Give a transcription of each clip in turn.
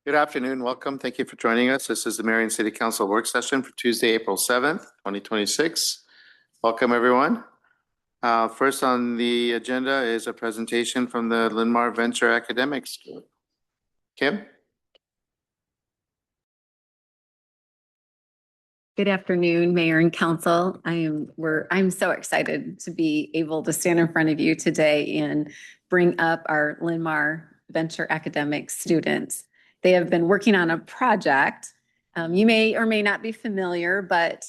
Good afternoon. Welcome. Thank you for joining us. This is the Marion City Council work session for Tuesday, April 7th, 2026. Welcome, everyone. First on the agenda is a presentation from the Linmar Venture Academics. Kim? Good afternoon, Mayor and Council. I'm so excited to be able to stand in front of you today and bring up our Linmar Venture Academics students. They have been working on a project. You may or may not be familiar, but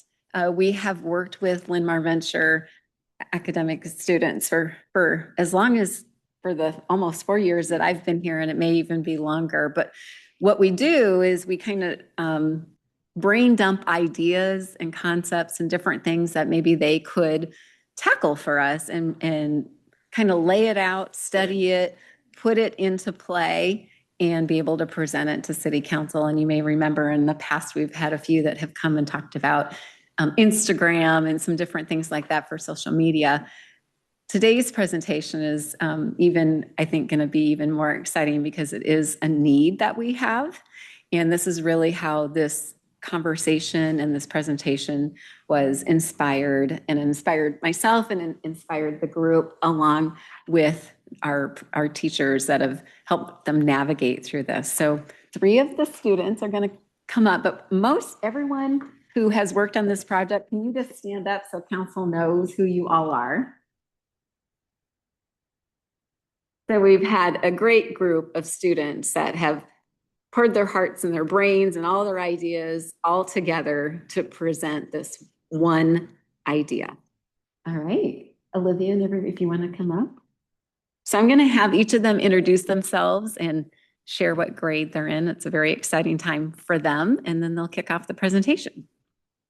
we have worked with Linmar Venture Academic students for as long as for the almost 4 years that I've been here, and it may even be longer. But what we do is we kind of brain dump ideas and concepts and different things that maybe they could tackle for us and kind of lay it out, study it, put it into play, and be able to present it to City Council. And you may remember in the past, we've had a few that have come and talked about Instagram and some different things like that for social media. Today's presentation is I think, going to be even more exciting because it is a need that we have. And this is really how this conversation and this presentation was inspired myself and inspired the group along with our teachers that have helped them navigate through this. So 3 of the students are going to come up, but everyone who has worked on this project, can you just stand up so council knows who you all are? So we've had a great group of students that have poured their hearts and their brains and all their ideas all together to present this one idea. All right, Olivia and everybody, if you want to come up. So I'm going to have each of them introduce themselves and share what grade they're in. It's a very exciting time for them, and then they'll kick off the presentation.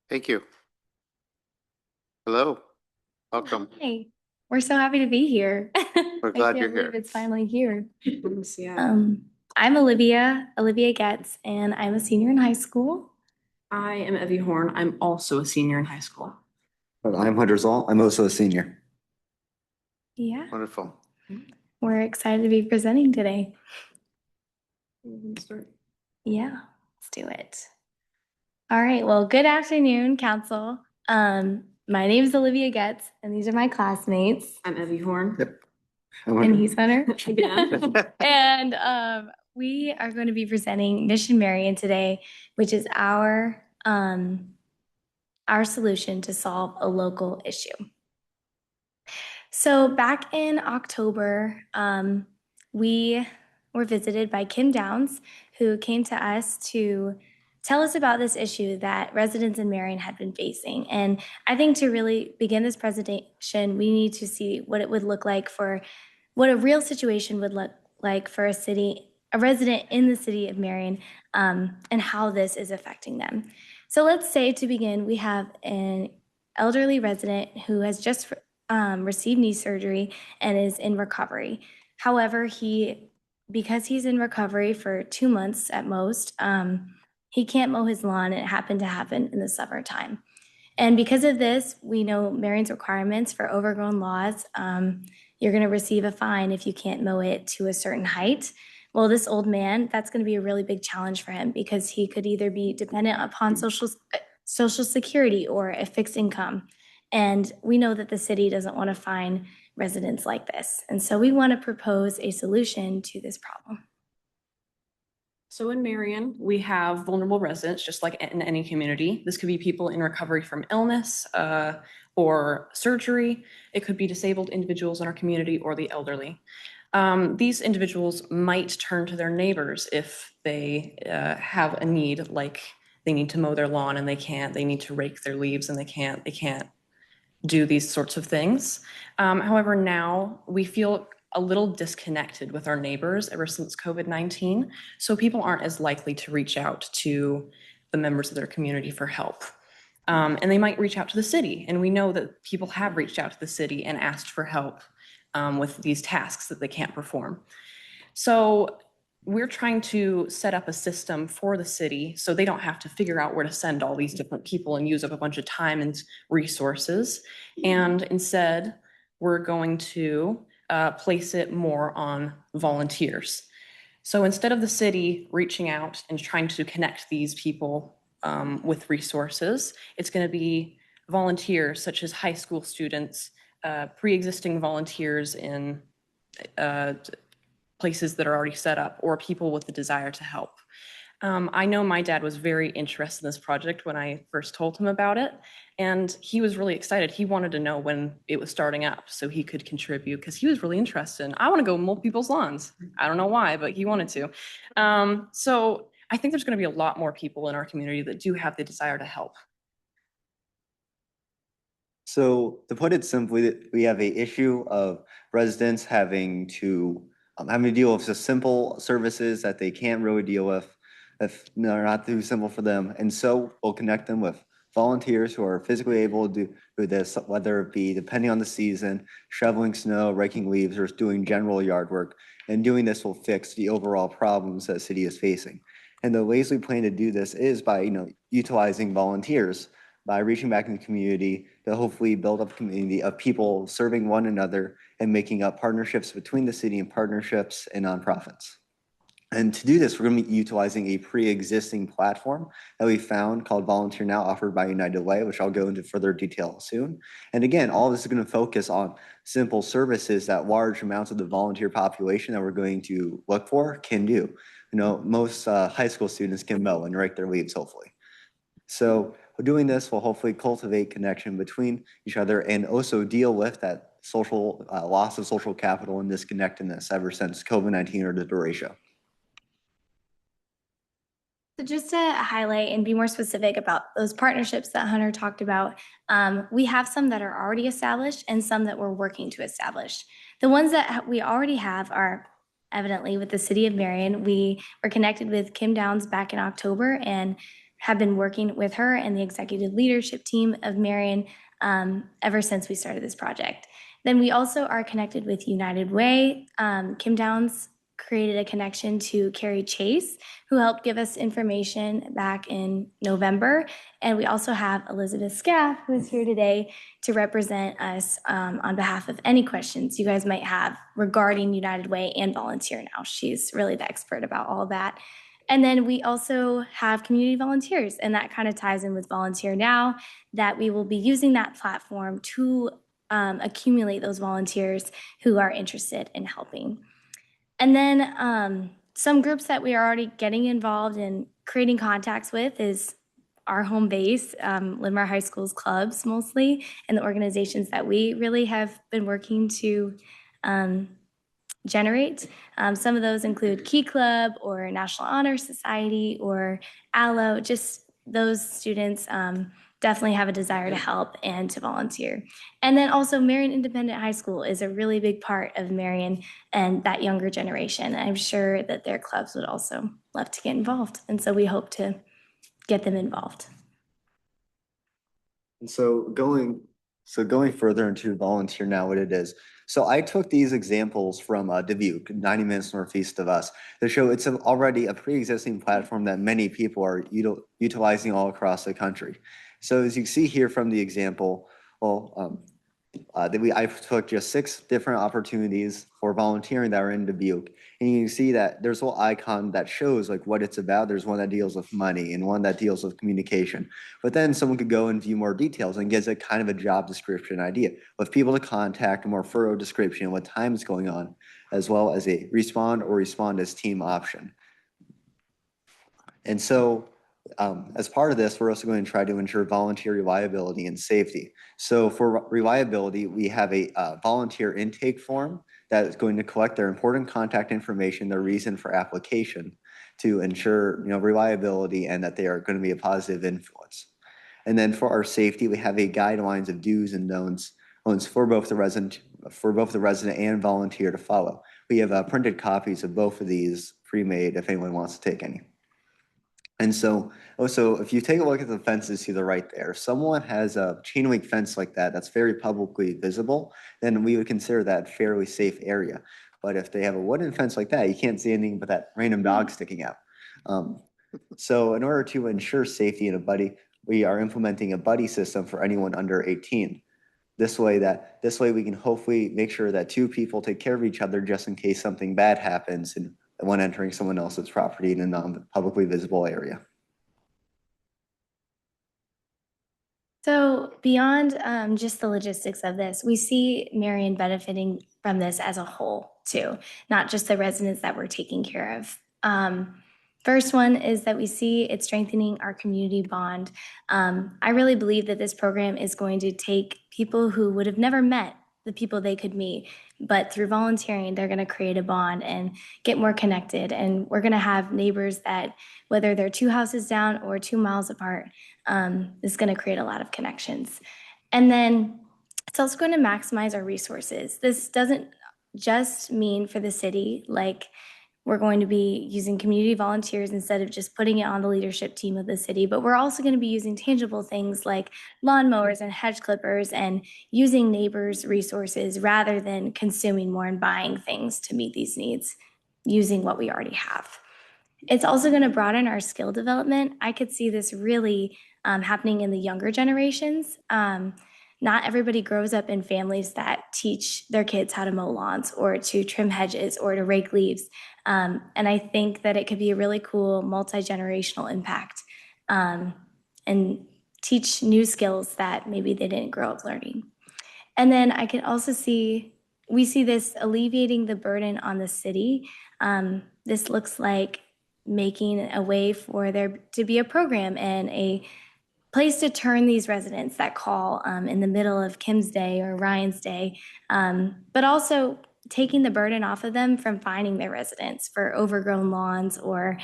Thank you. Hello. Welcome. Hey, we're so happy to be here. We're glad you're here. It's finally here. I'm Olivia Getz, and I'm a senior in high school. I am Evie Horn. I'm also a senior in high school. I'm Hunter Zoll. I'm also a senior. Yeah. Wonderful. We're excited to be presenting today. Yeah, let's do it. All right. Well, good afternoon, Council. My name is Olivia Getz, and these are my classmates. I'm Evie Horn. Yep. And he's Hunter. Yeah. And we are going to be presenting Mission Marion today, which is our solution to solve a local issue. So back in October, we were visited by Kim Downs, who came to us to tell us about this issue that residents in Marion had been facing. And I think to really begin this presentation, we need to see what it would look like what a real situation would look like for a resident in the city of Marion, and how this is affecting them. So let's say to begin, we have an elderly resident who has just received knee surgery and is in recovery. However, because he's in recovery for 2 months at most, he can't mow his lawn, and it happened to happen in the summertime. And because of this, we know Marion's requirements for overgrown lawns. You're going to receive a fine if you can't mow it to a certain height. Well, this old man, that's going to be a really big challenge for him because he could either be dependent upon social security or a fixed income. And we know that the city doesn't want to fine residents like this. And so we want to propose a solution to this problem. So in Marion, we have vulnerable residents, just like in any community. This could be people in recovery from illness or surgery. It could be disabled individuals in our community or the elderly. These individuals might turn to their neighbors if they have a need, like they need to mow their lawn and they need to rake their leaves and they can't do these sorts of things. However, now we feel a little disconnected with our neighbors ever since COVID-19. So people aren't as likely to reach out to the members of their community for help. And they might reach out to the city. And we know that people have reached out to the city and asked for help with these tasks that they can't perform. So we're trying to set up a system for the city so they don't have to figure out where to send all these different people and use up a bunch of time and resources. And instead, we're going to place it more on volunteers. So instead of the city reaching out and trying to connect these people with resources, it's going to be volunteers such as high school students, pre-existing volunteers in places that are already set up, or people with the desire to help. I know my dad was very interested in this project when I first told him about it, and he was really excited. He wanted to know when it was starting up so he could contribute because he was really interested. I want to go mow people's lawns. I don't know why, but he wanted to. So I think there's going to be a lot more people in our community that do have the desire to help. So to put it simply, we have a issue of residents having to deal with just simple services that they can't really deal with if they're not too simple for them. And so we'll connect them with volunteers who are physically able to do this, whether it be depending on the season, shoveling snow, raking leaves, or doing general yard work. And doing this will fix the overall problems that the city is facing. And the ways we plan to do this is by, utilizing volunteers, by reaching back in the community to hopefully build up a community of people serving one another and making up partnerships between the city and partnerships and nonprofits. And to do this, we're going to be utilizing a pre-existing platform that we found called Volunteer Now, offered by United Way, which I'll go into further detail soon. And again, all of this is going to focus on simple services that large amounts of the volunteer population that we're going to look for can do. Most high school students can mow and rake their leaves, hopefully. So doing this will hopefully cultivate connection between each other and also deal with that social loss of social capital and disconnectedness ever since COVID-19 or the derecho. So just to highlight and be more specific about those partnerships that Hunter talked about, we have some that are already established and some that we're working to establish. The ones that we already have are evidently with the city of Marion. We were connected with Kim Downs back in October and have been working with her and the executive leadership team of Marion ever since we started this project. Then we also are connected with United Way. Kim Downs created a connection to Carrie Chase, who helped give us information back in November. And we also have Elizabeth Scaff, who is here today to represent us on behalf of any questions you guys might have regarding United Way and Volunteer Now. She's really the expert about all that. And then we also have community volunteers, and that kind of ties in with Volunteer Now, that we will be using that platform to accumulate those volunteers who are interested in helping. And then some groups that we are already getting involved in creating contacts with is our home base, Linn-Mar High School's clubs mostly, and the organizations that we really have been working to generate. Some of those include Key Club or National Honor Society or ALLO. Just those students definitely have a desire to help and to volunteer. And then also Marion Independent High School is a really big part of Marion and that younger generation. I'm sure that their clubs would also love to get involved. And so we hope to get them involved. And so going further into Volunteer Now, what it is. So I took these examples from Dubuque, 90 minutes northeast of us, to show it's already a pre-existing platform that many people are utilizing all across the country. So as you see here from the example, I took just 6 different opportunities for volunteering that are in Dubuque. And you can see that there's a little icon that shows like what it's about. There's one that deals with money and one that deals with communication. But then someone could go and view more details and gets a kind of a job description idea with people to contact, a more thorough description, what time is going on, as well as a respond or respond as team option. And so as part of this, we're also going to try to ensure volunteer reliability and safety. So for reliability, we have a volunteer intake form that is going to collect their important contact information, their reason for application, to ensure reliability and that they are going to be a positive influence. And then for our safety, we have a guidelines of do's and don'ts for both the resident and volunteer to follow. We have printed copies of both of these pre-made if anyone wants to take any. And so also, if you take a look at the fences to the right there, if someone has a chain link fence like that that's very publicly visible, then we would consider that a fairly safe area. But if they have a wooden fence like that, you can't see anything but that random dog sticking out. So in order to ensure safety in a buddy, we are implementing a buddy system for anyone under 18. This way we can hopefully make sure that 2 people take care of each other just in case something bad happens and when entering someone else's property in a non-publicly visible area. So beyond just the logistics of this, we see Marion benefiting from this as a whole too, not just the residents that we're taking care of. First one is that we see it strengthening our community bond. I really believe that this program is going to take people who would have never met the people they could meet, but through volunteering, they're going to create a bond and get more connected. And we're going to have neighbors that, whether they're 2 houses down or 2 miles apart, is going to create a lot of connections. And then it's also going to maximize our resources. This doesn't just mean for the city, like we're going to be using community volunteers instead of just putting it on the leadership team of the city, but we're also going to be using tangible things like lawnmowers and hedge clippers and using neighbors' resources rather than consuming more and buying things to meet these needs, using what we already have. It's also going to broaden our skill development. I could see this really happening in the younger generations. Not everybody grows up in families that teach their kids how to mow lawns or to trim hedges or to rake leaves. And I think that it could be a really cool multi-generational impact and teach new skills that maybe they didn't grow up learning. And then I can also we see this alleviating the burden on the city. This looks like making a way for there to be a program and a place to turn these residents that call in the middle of Kim's day or Ryan's day, but also taking the burden off of them from finding their residents for overgrown lawns or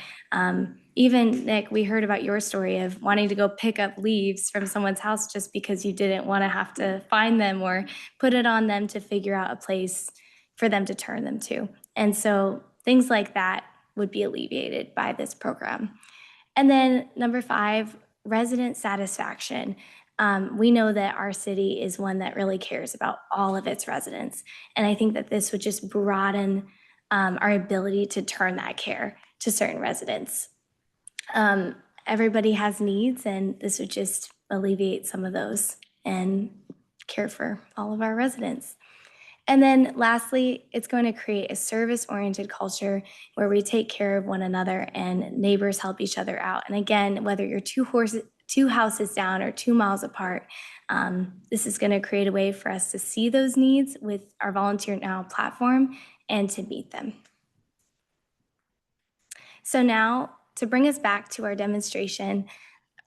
even, Nick, we heard about your story of wanting to go pick up leaves from someone's house just because you didn't want to have to find them or put it on them to figure out a place for them to turn them to. And so things like that would be alleviated by this program. And then number 5, resident satisfaction. We know that our city is one that really cares about all of its residents. And I think that this would just broaden our ability to turn that care to certain residents. Everybody has needs, and this would just alleviate some of those and care for all of our residents. And then lastly, it's going to create a service-oriented culture where we take care of one another and neighbors help each other out. And again, whether you're 2 houses down or 2 miles apart, this is going to create a way for us to see those needs with our Volunteer Now platform and to meet them. So now, to bring us back to our demonstration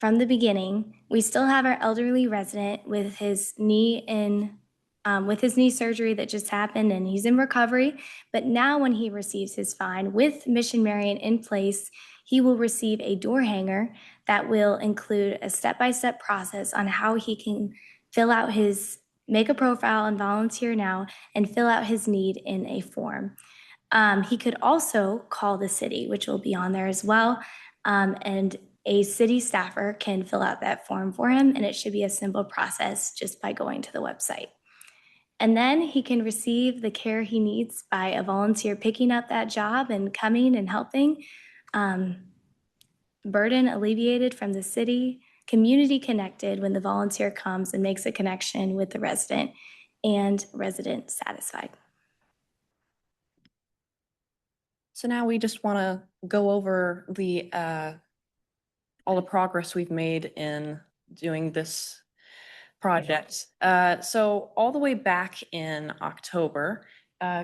from the beginning, we still have our elderly resident with his knee surgery that just happened, and he's in recovery. But now when he receives his fine with Mission Marion in place, he will receive a door hanger that will include a step-by-step process on how he can make a profile and volunteer now and fill out his need in a form. He could also call the city, which will be on there as well. And a city staffer can fill out that form for him, and it should be a simple process just by going to the website. And then he can receive the care he needs by a volunteer picking up that job and coming and helping. Burden alleviated from the city, community connected when the volunteer comes and makes a connection with the resident, and resident satisfied. So now we just want to go over all the progress we've made in doing this project. So all the way back in October,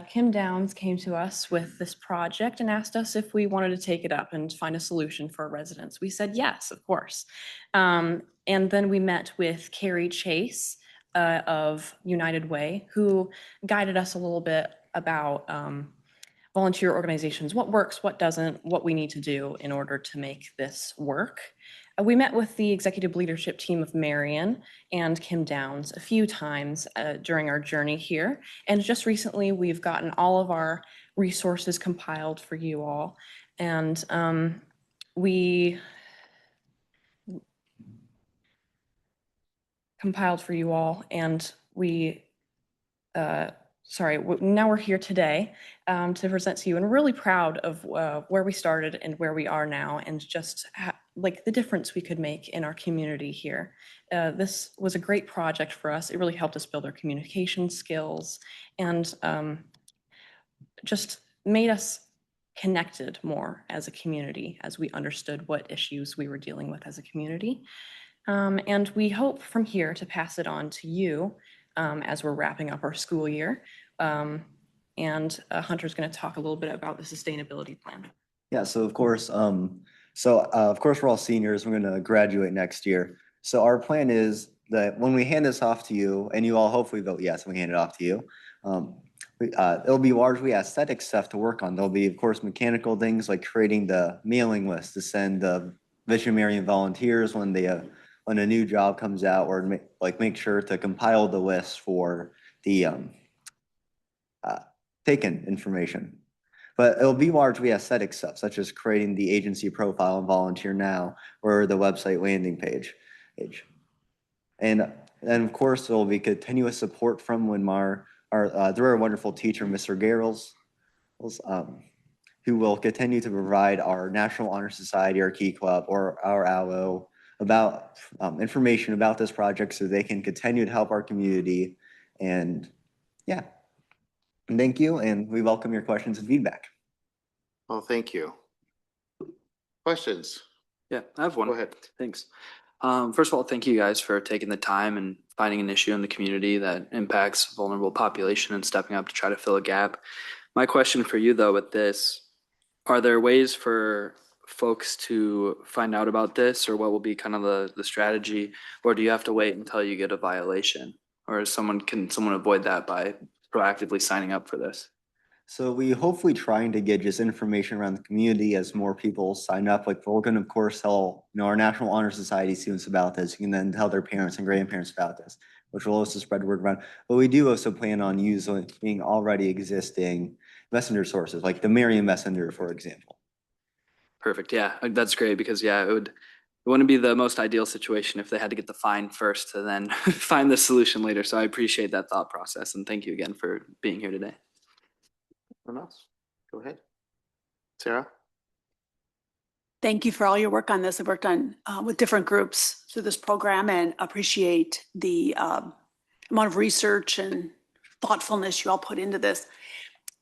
Kim Downs came to us with this project and asked us if we wanted to take it up and find a solution for residents. We said yes, of course. And then we met with Carrie Chase of United Way, who guided us a little bit about volunteer organizations, what works, what doesn't, what we need to do in order to make this work. We met with the executive leadership team of Marion and Kim Downs a few times during our journey here. And just recently, we've gotten all of our resources compiled for you all. And we compiled for you all, and now we're here today to present to you, and really proud of where we started and where we are now, and just like the difference we could make in our community here. This was a great project for us. It really helped us build our communication skills and just made us connected more as a community, as we understood what issues we were dealing with as a community. And we hope from here to pass it on to you as we're wrapping up our school year. And Hunter's going to talk a little bit about the sustainability plan. Yeah, so of course, of course, we're all seniors. We're going to graduate next year. So our plan is that when we hand this off to you, and you all hopefully vote yes when we hand it off to you, it'll be largely aesthetic stuff to work on. There'll be, of course, mechanical things like creating the mailing list to send the Vision Marion volunteers when a new job comes out, or make sure to compile the list for the taken information. But it'll be largely aesthetic stuff, such as creating the agency profile and Volunteer Now, or the website landing page. And then, of course, there will be continuous support from Winmar, through our wonderful teacher, Mr. Garrels, who will continue to provide our National Honor Society, our Key Club, or our ALO about information about this project so they can continue to help our community. And yeah. Thank you, and we welcome your questions and feedback. Well, thank you. Questions? Yeah, I have one. Go ahead. Thanks. First of all, thank you guys for taking the time and finding an issue in the community that impacts vulnerable population and stepping up to try to fill a gap. My question for you though with this, are there ways for folks to find out about this, or what will be kind of the strategy, or do you have to wait until you get a violation, or can someone avoid that by proactively signing up for this? So we hopefully trying to get just information around the community as more people sign up. Like we're going to, of course, tell our National Honor Society students about this, and then tell their parents and grandparents about this, which will also spread word around. But we do also plan on using already existing messenger sources, like the Marion Messenger, for example. Perfect. Yeah, that's great because it wouldn't be the most ideal situation if they had to get the fine first to then find the solution later. So I appreciate that thought process, and thank you again for being here today. Anyone else? Go ahead. Sarah? Thank you for all your work on this. I've worked on with different groups through this program and appreciate the amount of research and thoughtfulness you all put into this.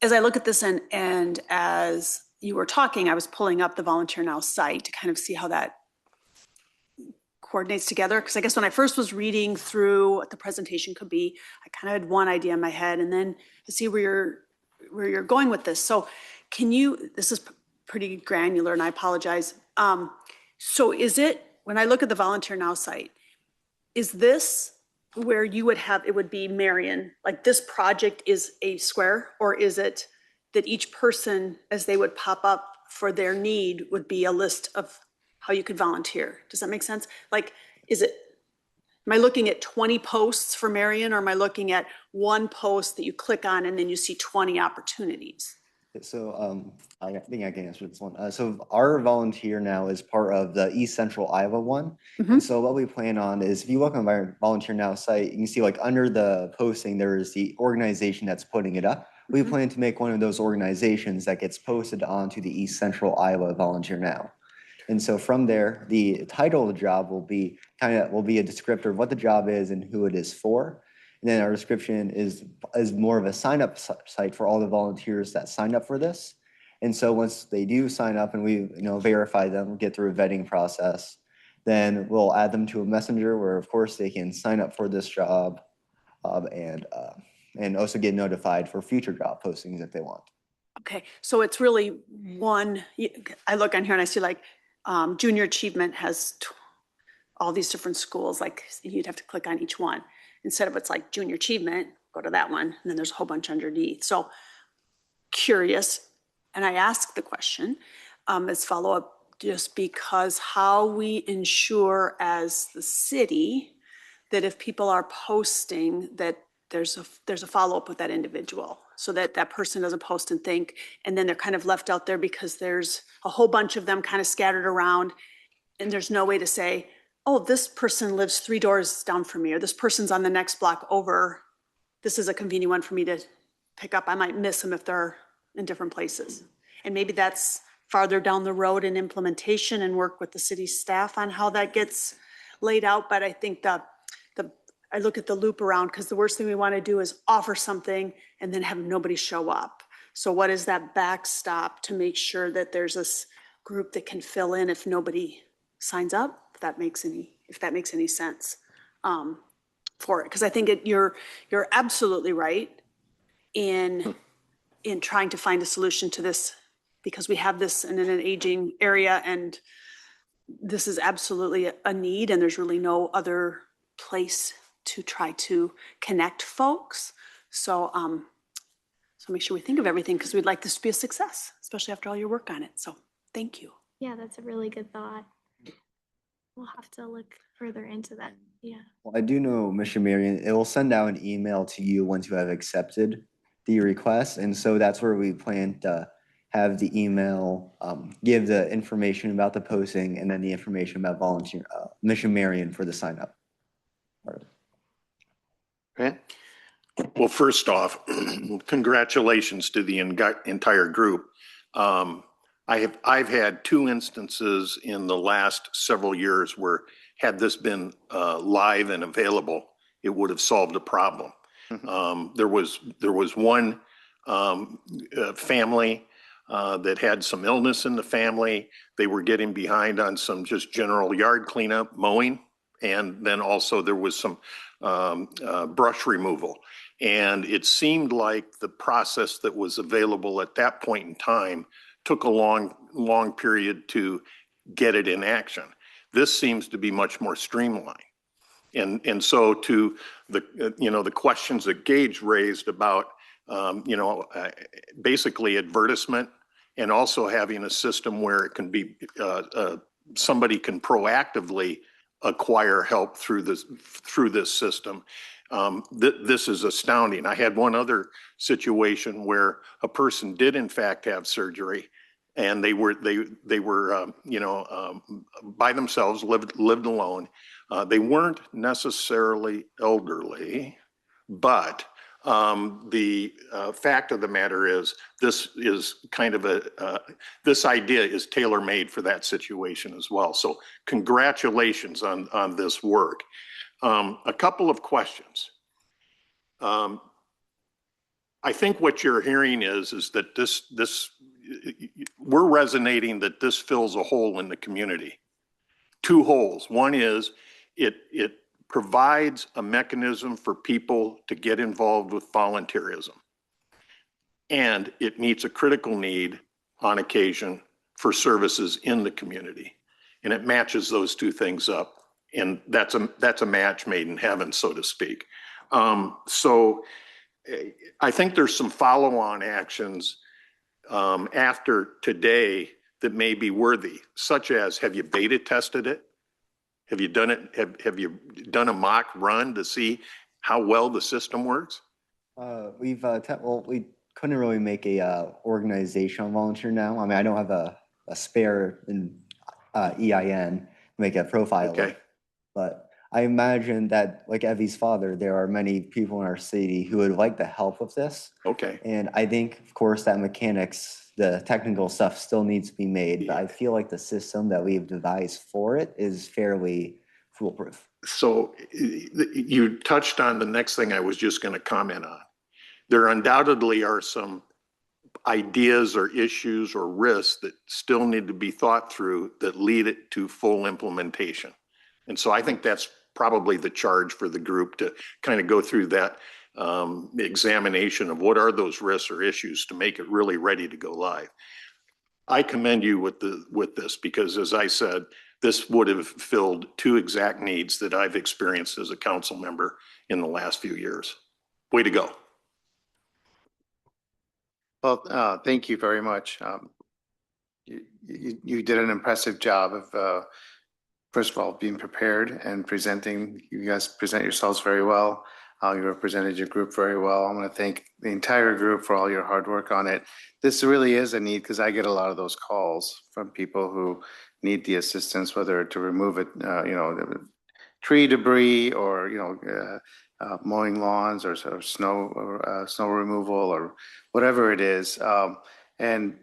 As I look at this and as you were talking, I was pulling up the Volunteer Now site to kind of see how that coordinates together. Because I guess when I first was reading through what the presentation could be, I kind of had one idea in my head, and then to see where you're going with this. So this is pretty granular and I apologize. So is it, when I look at the Volunteer Now site, is this where you would have, it would be Marion, like this project is a square, or is it that each person, as they would pop up for their need, would be a list of how you could volunteer? Does that make sense? Like, am I looking at 20 posts for Marion, or am I looking at one post that you click on and then you see 20 opportunities? So I think I can answer this one. So our Volunteer Now is part of the East Central Iowa one. Mm-hmm. And so what we plan on is, if you look on our Volunteer Now site, you can see like under the posting, there is the organization that's putting it up. We Mm-hmm. plan to make one of those organizations that gets posted onto the East Central Iowa Volunteer Now. And so from there, the title of the job will be a descriptor of what the job is and who it is for. And then our description is more of a sign up site for all the volunteers that signed up for this. And so once they do sign up and we verify them, get through a vetting process, then we'll add them to a messenger where, of course, they can sign up for this job and also get notified for future job postings if they want. Okay, so it's really one. I look on here and I see like junior achievement has all these different schools. Like you'd have to click on each one. Instead of it's like junior achievement, go to that one, and then there's a whole bunch underneath. So curious, and I ask the question as follow-up, just because how we ensure as the city that if people are posting that there's a follow-up with that individual, so that that person doesn't post and think, and then they're kind of left out there because there's a whole bunch of them kind of scattered around, and there's no way to say, oh, this person lives 3 doors down from me, or this person's on the next block over. This is a convenient one for me to pick up. I might miss them if they're in different places. And maybe that's farther down the road in implementation and work with the city staff on how that gets laid out. But I think I look at the loop around, because the worst thing we want to do is offer something and then have nobody show up. So what is that backstop to make sure that there's this group that can fill in if nobody signs up? If that makes any sense for it, because I think you're absolutely right in trying to find a solution to this, because we have this in an aging area, and this is absolutely a need, and there's really no other place to try to connect folks. So so make sure we think of everything, because we'd like this to be a success, especially after all your work on it. So thank you. Yeah, that's a really good thought. We'll have to look further into that. Yeah. Well, I do know, Mr. Marion, it will send out an email to you once you have accepted the request. And so that's where we plan to have the email, give the information about the posting, and then the information about volunteer, Mission Marion for the sign up. Grant? Well, first off, congratulations to the entire group. I've had 2 instances in the last several years where had this been live and available, it would have solved a problem. There was one family that had some illness in the family. They were getting behind on some just general yard cleanup, mowing, and then also there was some brush removal. And it seemed like the process that was available at that point in time took a long period to get it in action. This seems to be much more streamlined. And so to the, the questions that Gage raised about, basically advertisement, and also having a system where it can be, somebody can proactively acquire help through this system. This is astounding. I had one other situation where a person did in fact have surgery, and they were by themselves, lived alone. They weren't necessarily elderly, but the fact of the matter is, this is kind of this idea is tailor-made for that situation as well. So congratulations on this work. A couple of questions. I think what you're hearing is that we're resonating that this fills a hole in the community. 2 holes. One is it provides a mechanism for people to get involved with volunteerism, and it meets a critical need on occasion for services in the community, and it matches those 2 things up, and that's a match made in heaven, so to speak. So I think there's some follow-on actions after today that may be worthy, such as, have you beta tested it? Have you done it? Have you done a mock run to see how well the system works? We couldn't really make a organizational volunteer now. I mean, I don't have a spare in EIN to make a profile. Okay. But I imagine that, like Evie's father, there are many people in our city who would like the help of this. Okay. And I think, of course, that mechanics, the technical stuff still needs to be made. But I feel like the system that we've devised for it is fairly foolproof. So you touched on the next thing I was just going to comment on. There undoubtedly are some ideas or issues or risks that still need to be thought through that lead it to full implementation. And so I think that's probably the charge for the group, to kind of go through that examination of what are those risks or issues to make it really ready to go live. I commend you with this, because, as I said, this would have filled 2 exact needs that I've experienced as a council member in the last few years. Way to go. Well, thank you very much. You did an impressive job of, first of all, being prepared and presenting. You guys present yourselves very well. You represented your group very well. I want to thank the entire group for all your hard work on it. This really is a need, because I get a lot of those calls from people who need the assistance, whether to remove it, tree debris, or mowing lawns, or snow removal, or whatever it is. And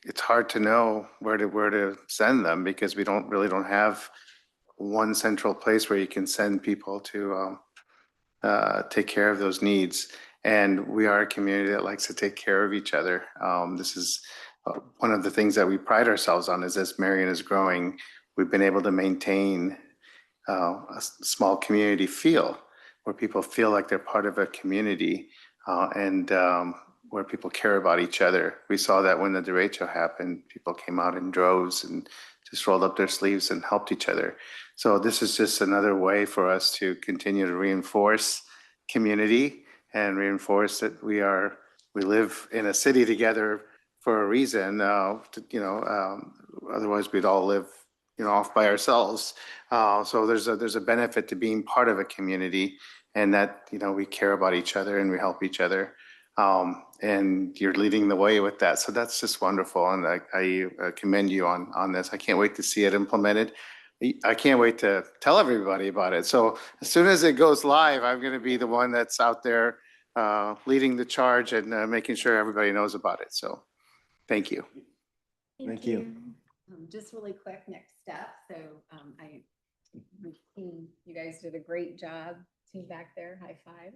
it's hard to know where to send them, because we don't have one central place where you can send people to take care of those needs. And we are a community that likes to take care of each other. This is one of the things that we pride ourselves on is as Marion is growing, we've been able to maintain a small community feel where people feel like they're part of a community and where people care about each other. We saw that when the derecho happened, people came out in droves and just rolled up their sleeves and helped each other. So this is just another way for us to continue to reinforce community and reinforce that we live in a city together for a reason. Otherwise we'd all live, off by ourselves. So there's a benefit to being part of a community, and that we care about each other and we help each other. And you're leading the way with that, so that's just wonderful. And I commend you on this. I can't wait to see it implemented. I can't wait to tell everybody about it. So as soon as it goes live, I'm going to be the one that's out there leading the charge and making sure everybody knows about it. So thank you. Thank you. Just really quick, next step. So you guys did a great job. Team back there, high five.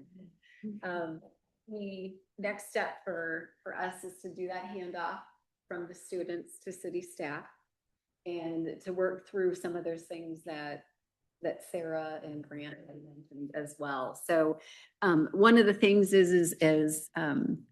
The next step for us is to do that handoff from the students to city staff and to work through some of those things that Sarah and Grant had mentioned as well. So one of the things is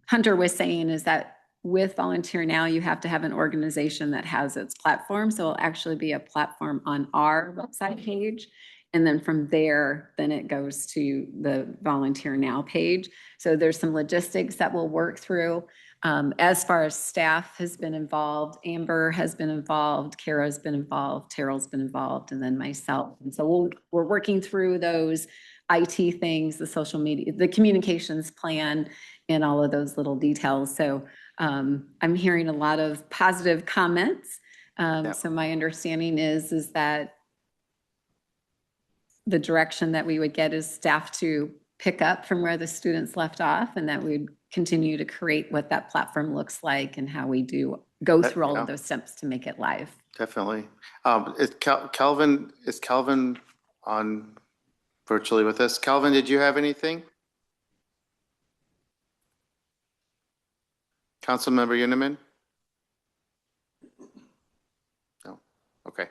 Hunter was saying is that with Volunteer Now, you have to have an organization that has its platform. So it'll actually be a platform on our website page. And then from there, then it goes to the Volunteer Now page. So there's some logistics that we'll work through. As far as staff has been involved, Amber has been involved, Kara's been involved, Terrell's been involved, and then myself. And so we're working through those IT things, the social media, the communications plan, and all of those little details. So I'm hearing a lot of positive comments. So my understanding is that the direction that we would get is staff to pick up from where the students left off, and that we'd continue to create what that platform looks like and how we go through all of those steps to make it live. Definitely. Is Calvin on virtually with us? Calvin, did you have anything? Councilmember Uniman? No. Okay.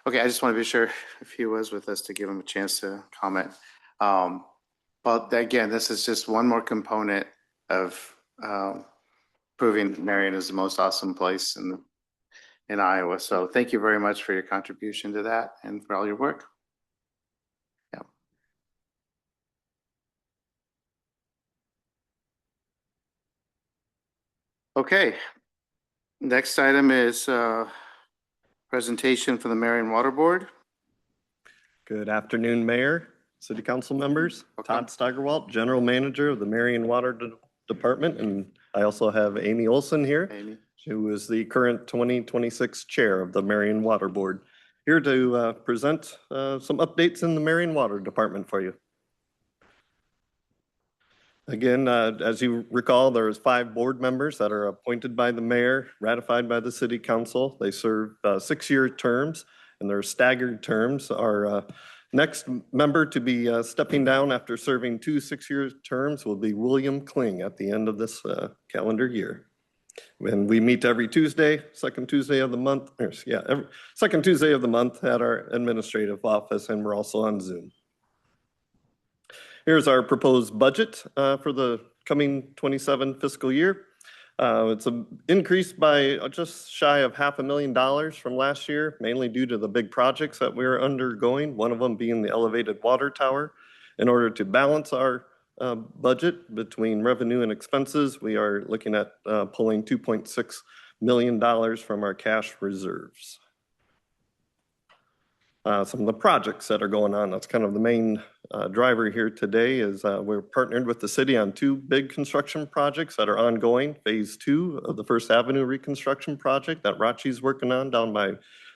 Okay, I just want to be sure if he was with us to give him a chance to comment. But again, this is just one more component of proving that Marion is the most awesome place in Iowa. So thank you very much for your contribution to that and for all your work. Yeah. Okay. Next item is presentation for the Marion Water Board. Good afternoon, Mayor, City Council members. Todd Steigerwalt, General Manager of the Marion Water Department, and I also have Amy Olson here, who is the current 2026 Chair of the Marion Water Board, here to present some updates in the Marion Water Department for you. Again, as you recall, there's 5 board members that are appointed by the mayor, ratified by the City Council. They serve 6-year terms, and their staggered terms. Our next member to be stepping down after serving 2 6-year terms will be William Kling at the end of this calendar year. And we meet every Tuesday, second Tuesday of the month, second Tuesday of the month at our administrative office, and we're also on Zoom. Here's our proposed budget for the coming 27 fiscal year. It's an increase by just shy of $500,000 from last year, mainly due to the big projects that we're undergoing, one of them being the elevated water tower. In order to balance our budget between revenue and expenses, we are looking at pulling $2.6 million from our cash reserves. Some of the projects that are going on, that's kind of the main driver here today, is we're partnered with the city on 2 big construction projects that are ongoing. Phase 2 of the First Avenue reconstruction project that Rachi's working on down by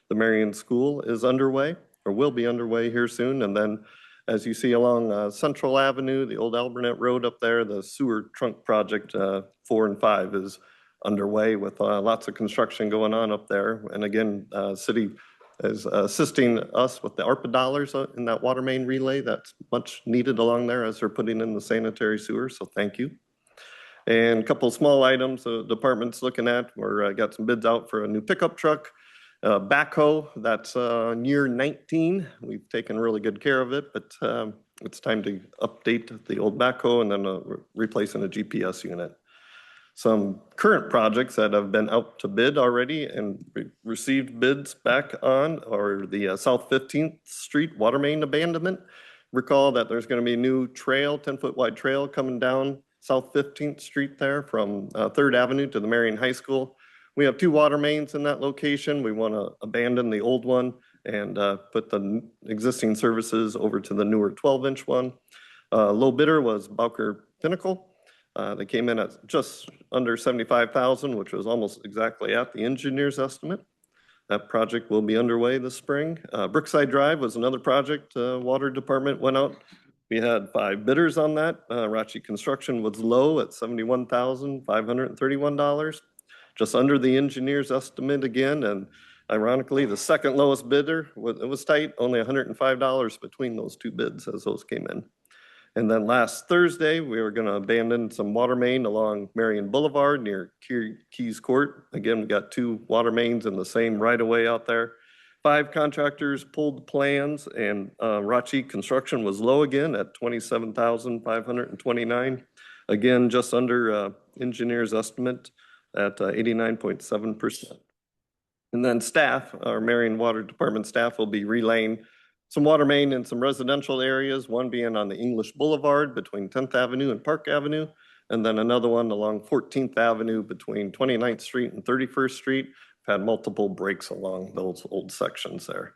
the Marion School is underway, or will be underway here soon. And then as you see along Central Avenue, the old Albernet Road up there, the sewer trunk project 4 and 5 is underway with lots of construction going on up there. And again, city is assisting us with the ARPA dollars in that water main relay. That's much needed along there as they're putting in the sanitary sewer, so thank you. And a couple of small items the department's looking at. We're got some bids out for a new pickup truck, backhoe. That's year 19. We've taken really good care of it, but it's time to update the old backhoe and then replacing a GPS unit. Some current projects that have been out to bid already and received bids back on are the South 15th Street water main abandonment. Recall that there's going to be a new trail, 10-foot wide trail coming down South 15th Street there from 3rd Avenue to the Marion High School. We have 2 water mains in that location. We want to abandon the old one and put the existing services over to the newer 12-inch one. Low bidder was Bowker Pinnacle. They came in at just under $75,000, which was almost exactly at the engineer's estimate. That project will be underway this spring. Brookside Drive was another project water department went out. We had 5 bidders on that. Rachi Construction was low at $71,531, just under the engineer's estimate again. And ironically, the second lowest bidder, it was tight, only $105 between those 2 bids as those came in. And then last Thursday, we were going to abandon some water main along Marion Boulevard near Keys Court. Again, we got 2 water mains in the same right-of-way out there. 5 contractors pulled the plans, and Rachi Construction was low again at $27,529. Again, just under engineer's estimate at 89.7%. And then staff, our Marion Water Department staff will be relaying some water main in some residential areas, one being on the English Boulevard between 10th Avenue and Park Avenue, and then another one along 14th Avenue between 29th Street and 31st Street. We've had multiple breaks along those old sections there.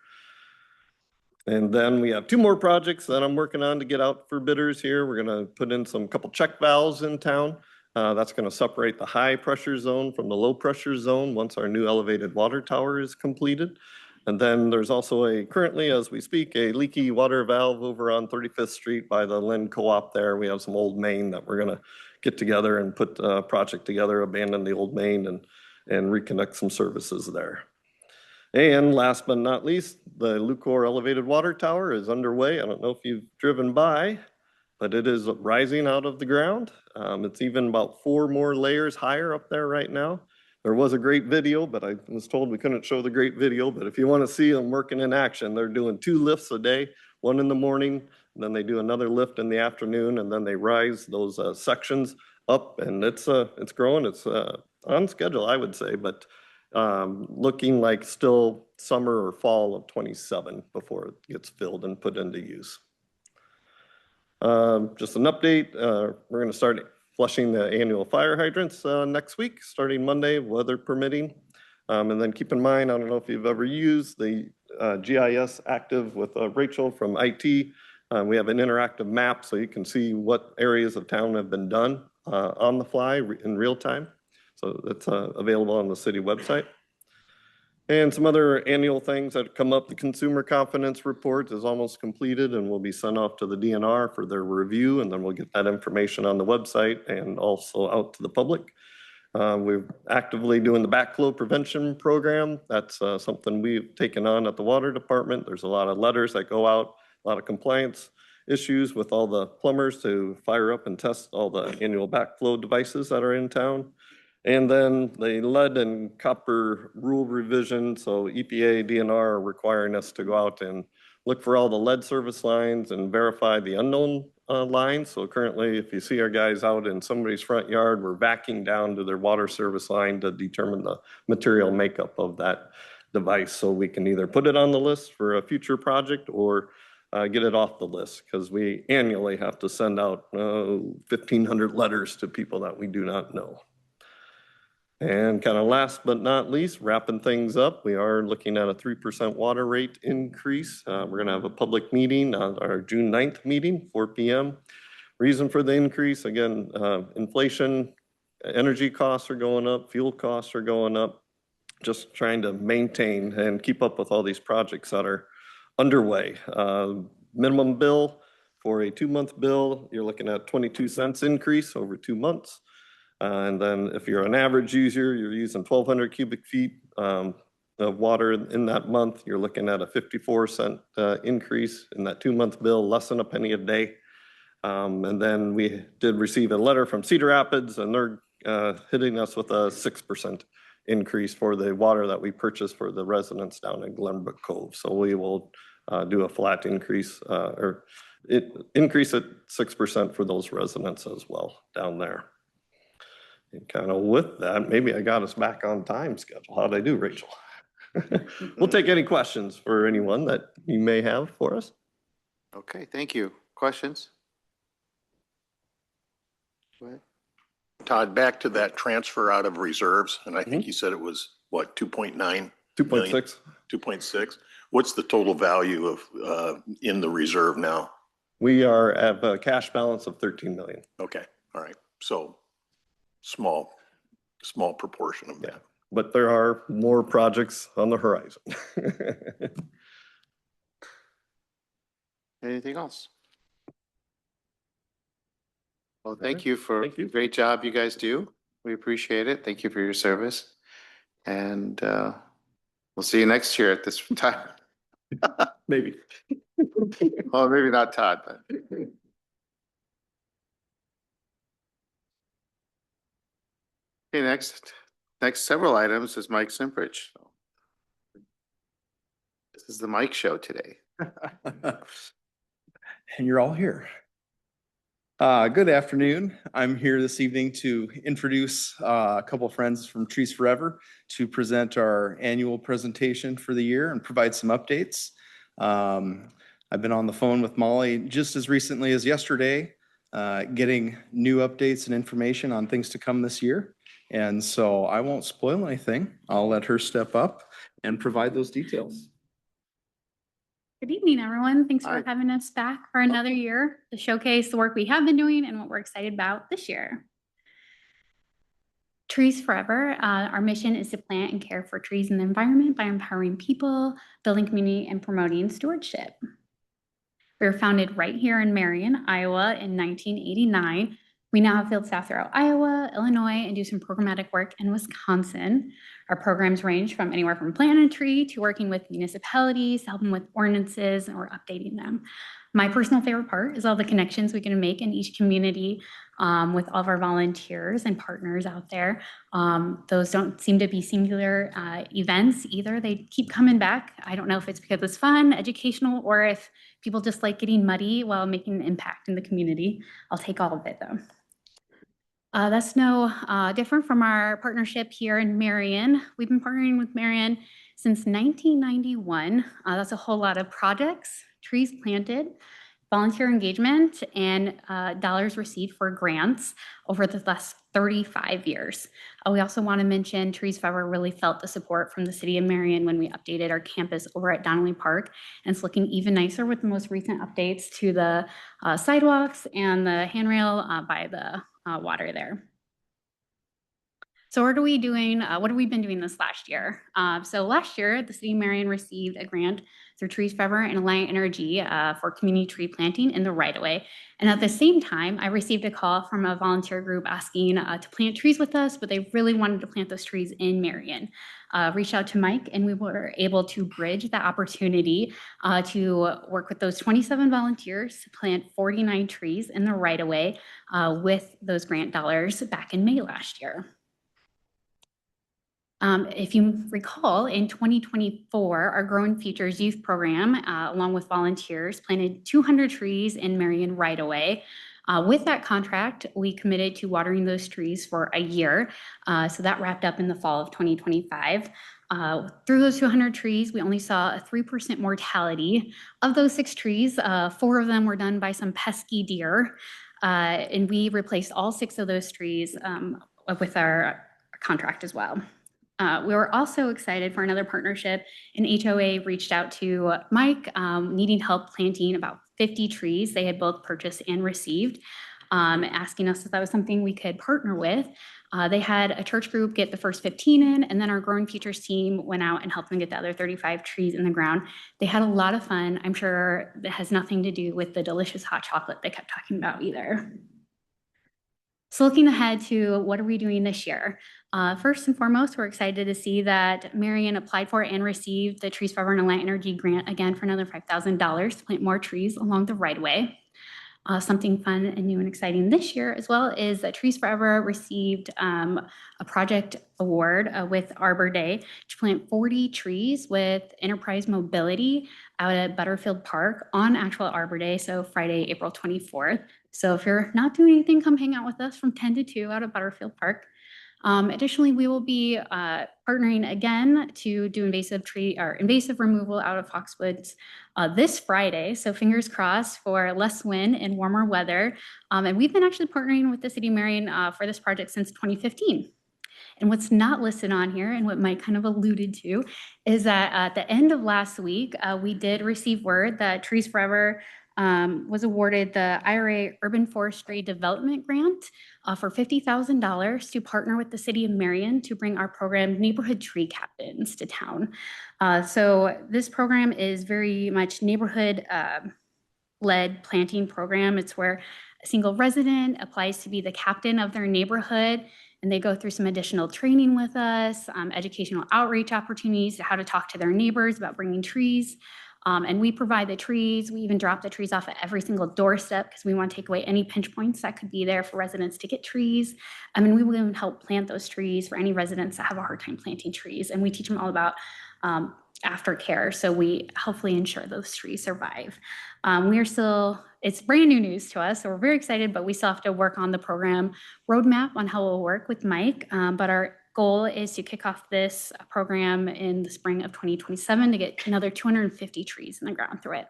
And then we have 2 more projects that I'm working on to get out for bidders here. We're gonna put in some couple check valves in town. That's gonna separate the high pressure zone from the low pressure zone once our new elevated water tower is completed. And then there's also currently as we speak, a leaky water valve over on 35th Street by the Lynn Co-op there. We have some old main that we're gonna get together and put a project together, abandon the old main and reconnect some services there. And last but not least, the Lucor elevated water tower is underway. I don't know if you've driven by, but it is rising out of the ground. It's even about 4 more layers higher up there right now. There was a great video, but I was told we couldn't show the great video. But if you want to see them working in action, they're doing 2 lifts a day, one in the morning, and then they do another lift in the afternoon, and then they rise those sections up, and it's growing. It's on schedule, I would say, but looking like still summer or fall of 27 before it gets filled and put into use. Just an update, we're going to start flushing the annual fire hydrants next week, starting Monday, weather permitting. And then keep in mind, I don't know if you've ever used the GIS Active with Rachel from IT. We have an interactive map so you can see what areas of town have been done on the fly in real time. So that's available on the city website. And some other annual things that come up. The Consumer Confidence Report is almost completed and will be sent off to the DNR for their review, and then we'll get that information on the website and also out to the public. We're actively doing the backflow prevention program. That's something we've taken on at the water department. There's a lot of letters that go out, a lot of compliance issues with all the plumbers to fire up and test all the annual backflow devices that are in town. And then the lead and copper rule revision. So EPA, DNR are requiring us to go out and look for all the lead service lines and verify the unknown lines. So currently, if you see our guys out in somebody's front yard, we're backing down to their water service line to determine the material makeup of that device. So we can either put it on the list for a future project or get it off the list, because we annually have to send out 1,500 letters to people that we do not know. And kind of last but not least, wrapping things up, we are looking at a 3% water rate increase. We're going to have a public meeting on our June 9th meeting, 4 p.m. Reason for the increase, again, inflation, energy costs are going up, fuel costs are going up, just trying to maintain and keep up with all these projects that are underway. Minimum bill for a 2-month bill, you're looking at 22 cents increase over 2 months. And then if you're an average user, you're using 1,200 cubic feet. of water in that month, you're looking at a 54-cent increase in that 2-month bill, less than a penny a day. And then we did receive a letter from Cedar Rapids, and they're hitting us with a 6% increase for the water that we purchase for the residents down in Glenbrook Cove. So we will do a flat increase increase at 6% for those residents as well down there. And kind of with that, maybe I got us back on time schedule. How'd I do, Rachel? We'll take any questions for anyone that you may have for us. Okay, thank you. Questions? Go ahead. Todd, back to that transfer out of reserves, and I think you said it was, what, 2.9? 2.6. 2.6. What's the total value of in the reserve now? We are at a cash balance of 13 million. Okay, all right. So small proportion of that. But there are more projects on the horizon. Anything else? Well, thank you for Thank you. the great job you guys do. We appreciate it. Thank you for your service. And we'll see you next year at this time. Maybe. Well, maybe not Todd, but. Okay, next several items is Mike Simpridge. This is the Mike show today. And you're all here. Good afternoon. I'm here this evening to introduce a couple of friends from Trees Forever to present our annual presentation for the year and provide some updates. I've been on the phone with Molly just as recently as yesterday, getting new updates and information on things to come this year. And so I won't spoil anything. I'll let her step up and provide those details. Good evening, everyone. Thanks for Hi. having us back for another year to showcase the work we have been doing and what we're excited about this year. Trees Forever, our mission is to plant and care for trees in the environment by empowering people, building community, and promoting stewardship. We were founded right here in Marion, Iowa in 1989. We now have field staff throughout Iowa, Illinois, and do some programmatic work in Wisconsin. Our programs range from anywhere from planting a tree to working with municipalities, helping with ordinances, or updating them. My personal favorite part is all the connections we can make in each community with all of our volunteers and partners out there. Those don't seem to be singular events either. They keep coming back. I don't know if it's because it's fun, educational, or if people just like getting muddy while making an impact in the community. I'll take all of it though. That's no different from our partnership here in Marion. We've been partnering with Marion since 1991. That's a whole lot of projects, trees planted, volunteer engagement, and dollars received for grants over the last 35 years. We also want to mention Trees Forever really felt the support from the city of Marion when we updated our campus over at Donnelly Park, and it's looking even nicer with the most recent updates to the sidewalks and the handrail by the water there. So what are we doing? What have we been doing this last year? So last year, the city of Marion received a grant through Trees Forever and Alliant Energy for community tree planting in the right-of-way. And at the same time, I received a call from a volunteer group asking to plant trees with us, but they really wanted to plant those trees in Marion. Reached out to Mike, and we were able to bridge that opportunity to work with those 27 volunteers to plant 49 trees in the right-of-way with those grant dollars back in May last year. If you recall, in 2024, our Growing Futures Youth Program, along with volunteers, planted 200 trees in Marion right-of-way. With that contract, we committed to watering those trees for a year. So that wrapped up in the fall of 2025. Through those 200 trees, we only saw a 3% mortality. Of those 6 trees, 4 of them were done by some pesky deer. And we replaced all 6 of those trees with our contract as well. We were also excited for another partnership. An HOA reached out to Mike needing help planting about 50 trees they had both purchased and received, asking us if that was something we could partner with. They had a church group get the first 15 in, and then our Growing Futures team went out and helped them get the other 35 trees in the ground. They had a lot of fun. I'm sure that has nothing to do with the delicious hot chocolate they kept talking about either. So looking ahead to what are we doing this year? First and foremost, we're excited to see that Marion applied for and received the Trees Forever and Atlantic Energy Grant again for another $5,000 to plant more trees along the right of way. Something fun and new and exciting this year as well is that Trees Forever received a project award with Arbor Day to plant 40 trees with Enterprise Mobility out at Butterfield Park on actual Arbor Day, so Friday, April 24th. So if you're not doing anything, come hang out with us from 10 to 2 out at Butterfield Park. Additionally, we will be partnering again to do invasive removal out of Foxwoods this Friday. So fingers crossed for less wind and warmer weather. And we've been actually partnering with the City of Marion for this project since 2015. And what's not listed on here and what Mike kind of alluded to is that at the end of last week, we did receive word that Trees Forever was awarded the IRA Urban Forestry Development Grant for $50,000 to partner with the City of Marion to bring our program Neighborhood Tree Captains to town. So this program is very much neighborhood led planting program. It's where a single resident applies to be the captain of their neighborhood, and they go through some additional training with us, educational outreach opportunities to how to talk to their neighbors about bringing trees. And we provide the trees. We even drop the trees off at every single doorstep because we want to take away any pinch points that could be there for residents to get trees. We will even help plant those trees for any residents that have a hard time planting trees. And we teach them all about aftercare. So we hopefully ensure those trees survive. It's brand new news to us, so we're very excited, but we still have to work on the program roadmap on how it will work with Mike. But our goal is to kick off this program in the spring of 2027 to get another 250 trees in the ground through it.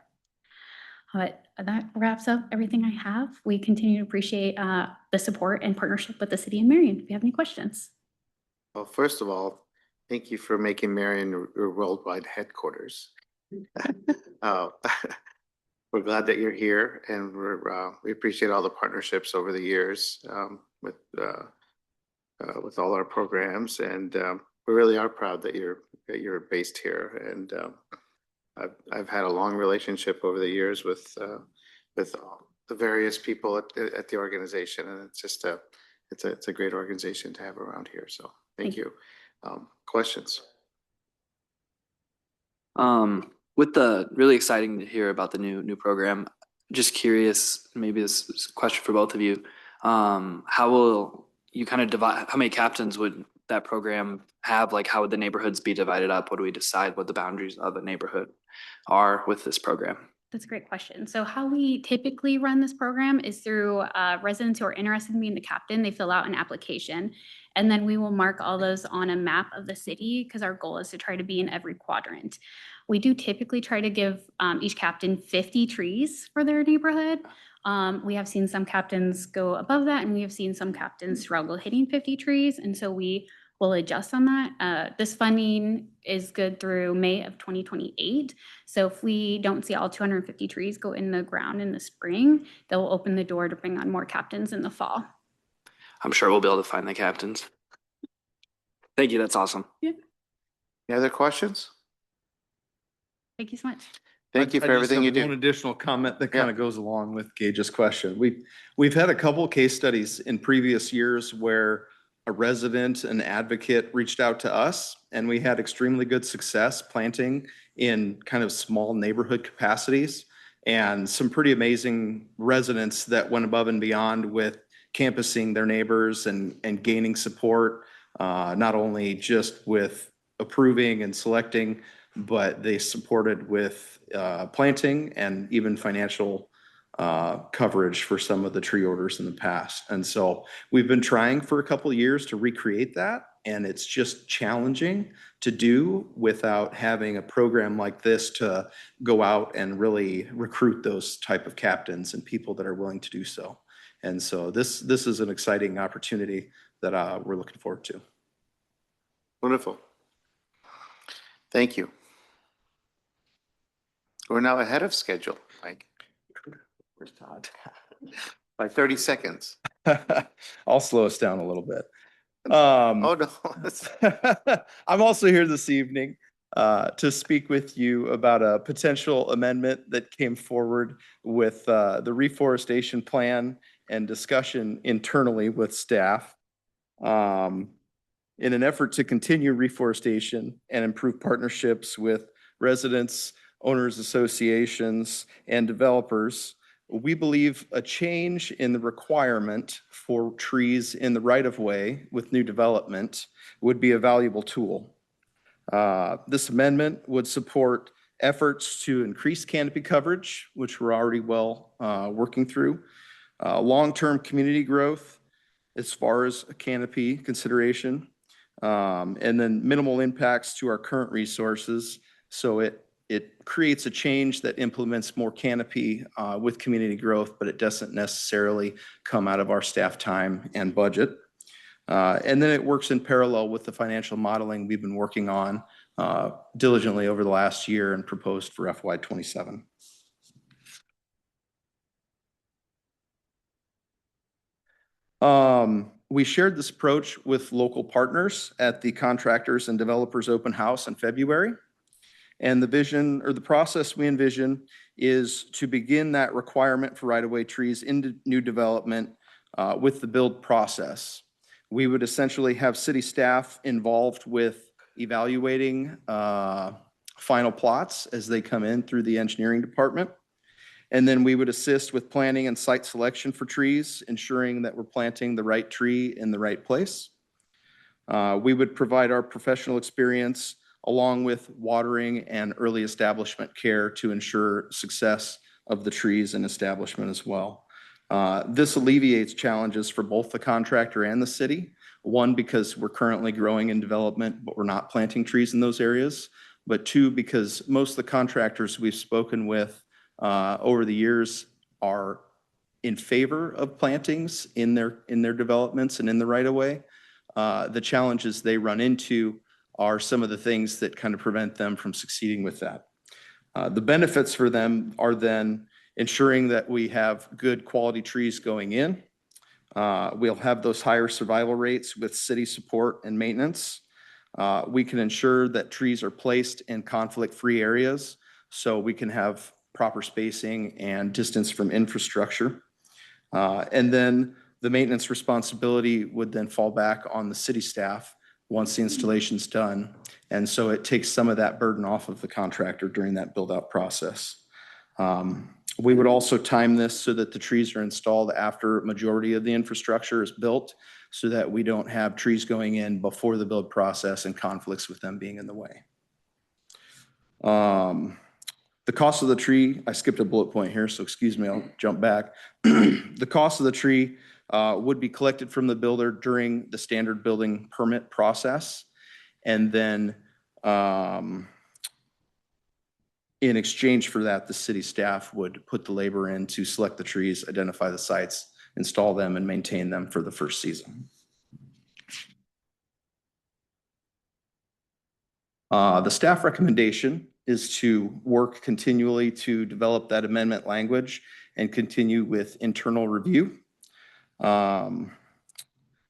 But that wraps up everything I have. We continue to appreciate the support and partnership with the City of Marion. If you have any questions. Well, first of all, thank you for making Marion your worldwide headquarters. We're glad that you're here, and we appreciate all the partnerships over the years with all our programs, and we really are proud that you're based here. And I've had a long relationship over the years with the various people at the organization, and it's just it's a great organization to have around here. So thank you. Questions? With the really exciting to hear about the new program, just curious, maybe this is a question for both of you. How will you kind of divide, how many captains would that program have? Like, how would the neighborhoods be divided up? What do we decide what the boundaries of a neighborhood are with this program? That's a great question. So how we typically run this program is through residents who are interested in being the captain. They fill out an application, and then we will mark all those on a map of the city because our goal is to try to be in every quadrant. We do typically try to give each captain 50 trees for their neighborhood. We have seen some captains go above that, and we have seen some captains struggle hitting 50 trees. And so we will adjust on that. This funding is good through May of 2028. So if we don't see all 250 trees go in the ground in the spring, they'll open the door to bring on more captains in the fall. I'm sure we'll be able to find the captains. Thank you. That's awesome. Yeah. Any other questions? Thank you so much. Thank you for everything you do. One additional comment that kind of goes along with Gage's question. We've had a couple of case studies in previous years where a resident, an advocate reached out to us, and we had extremely good success planting in kind of small neighborhood capacities, and some pretty amazing residents that went above and beyond with canvassing their neighbors and gaining support, not only just with approving and selecting, but they supported with planting and even financial coverage for some of the tree orders in the past. And so we've been trying for a couple of years to recreate that, and it's just challenging to do without having a program like this to go out and really recruit those type of captains and people that are willing to do so. And so this is an exciting opportunity that we're looking forward to. Wonderful. Thank you. We're now ahead of schedule, Mike. Where's Todd? By 30 seconds. I'll slow us down a little bit. Oh, no. I'm also here this evening to speak with you about a potential amendment that came forward with the reforestation plan and discussion internally with staff. In an effort to continue reforestation and improve partnerships with residents, owners associations, and developers, we believe a change in the requirement for trees in the right-of-way with new development would be a valuable tool. This amendment would support efforts to increase canopy coverage, which we're already working through, long-term community growth as far as a canopy consideration, and then minimal impacts to our current resources. So it creates a change that implements more canopy with community growth, but it doesn't necessarily come out of our staff time and budget. And then it works in parallel with the financial modeling we've been working on diligently over the last year and proposed for FY27. We shared this approach with local partners at the Contractors and Developers Open House in February. And the vision or the process we envision is to begin that requirement for right-of-way trees into new development with the build process. We would essentially have city staff involved with evaluating final plots as they come in through the engineering department. And then we would assist with planning and site selection for trees, ensuring that we're planting the right tree in the right place. We would provide our professional experience along with watering and early establishment care to ensure success of the trees and establishment as well. This alleviates challenges for both the contractor and the city. One, because we're currently growing in development, but we're not planting trees in those areas. But two, because most of the contractors we've spoken with over the years are in favor of plantings in their developments and in the right of way. The challenges they run into are some of the things that kind of prevent them from succeeding with that. The benefits for them are then ensuring that we have good quality trees going in. We'll have those higher survival rates with city support and maintenance. We can ensure that trees are placed in conflict-free areas so we can have proper spacing and distance from infrastructure. And then the maintenance responsibility would then fall back on the city staff once the installation's done. And so it takes some of that burden off of the contractor during that build-out process. We would also time this so that the trees are installed after majority of the infrastructure is built so that we don't have trees going in before the build process and conflicts with them being in the way. The cost of the tree, I skipped a bullet point here, so excuse me, I'll jump back. The cost of the tree would be collected from the builder during the standard building permit process. And then in exchange for that, the city staff would put the labor in to select the trees, identify the sites, install them, and maintain them for the first season. The staff recommendation is to work continually to develop that amendment language and continue with internal review.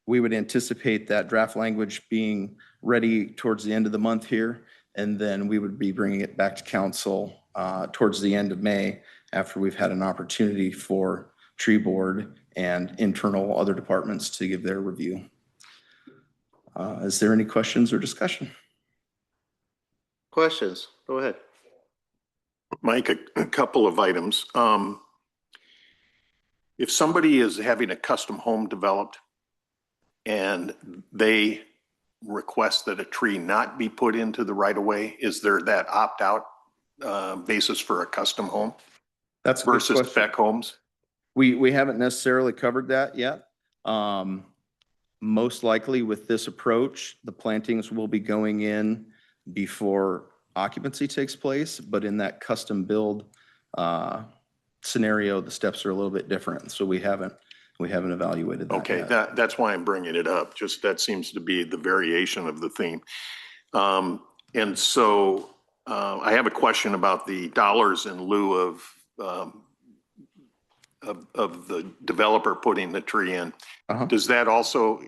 We would anticipate that draft language being ready towards the end of the month here, and then we would be bringing it back to council towards the end of May after we've had an opportunity for tree board and internal other departments to give their review. Is there any questions or discussion? Questions? Go ahead. Mike, a couple of items. If somebody is having a custom home developed and they request that a tree not be put into the right of way, is there that opt-out basis for a custom home That's a good versus question. spec homes? We haven't necessarily covered that yet. Most likely with this approach, the plantings will be going in before occupancy takes place, but in that custom build scenario, the steps are a little bit different. So we haven't evaluated that Okay, yet. that's why I'm bringing it up. Just that seems to be the variation of the theme. And so I have a question about the dollars in lieu of the developer putting the tree in. Uh-huh. Does that also,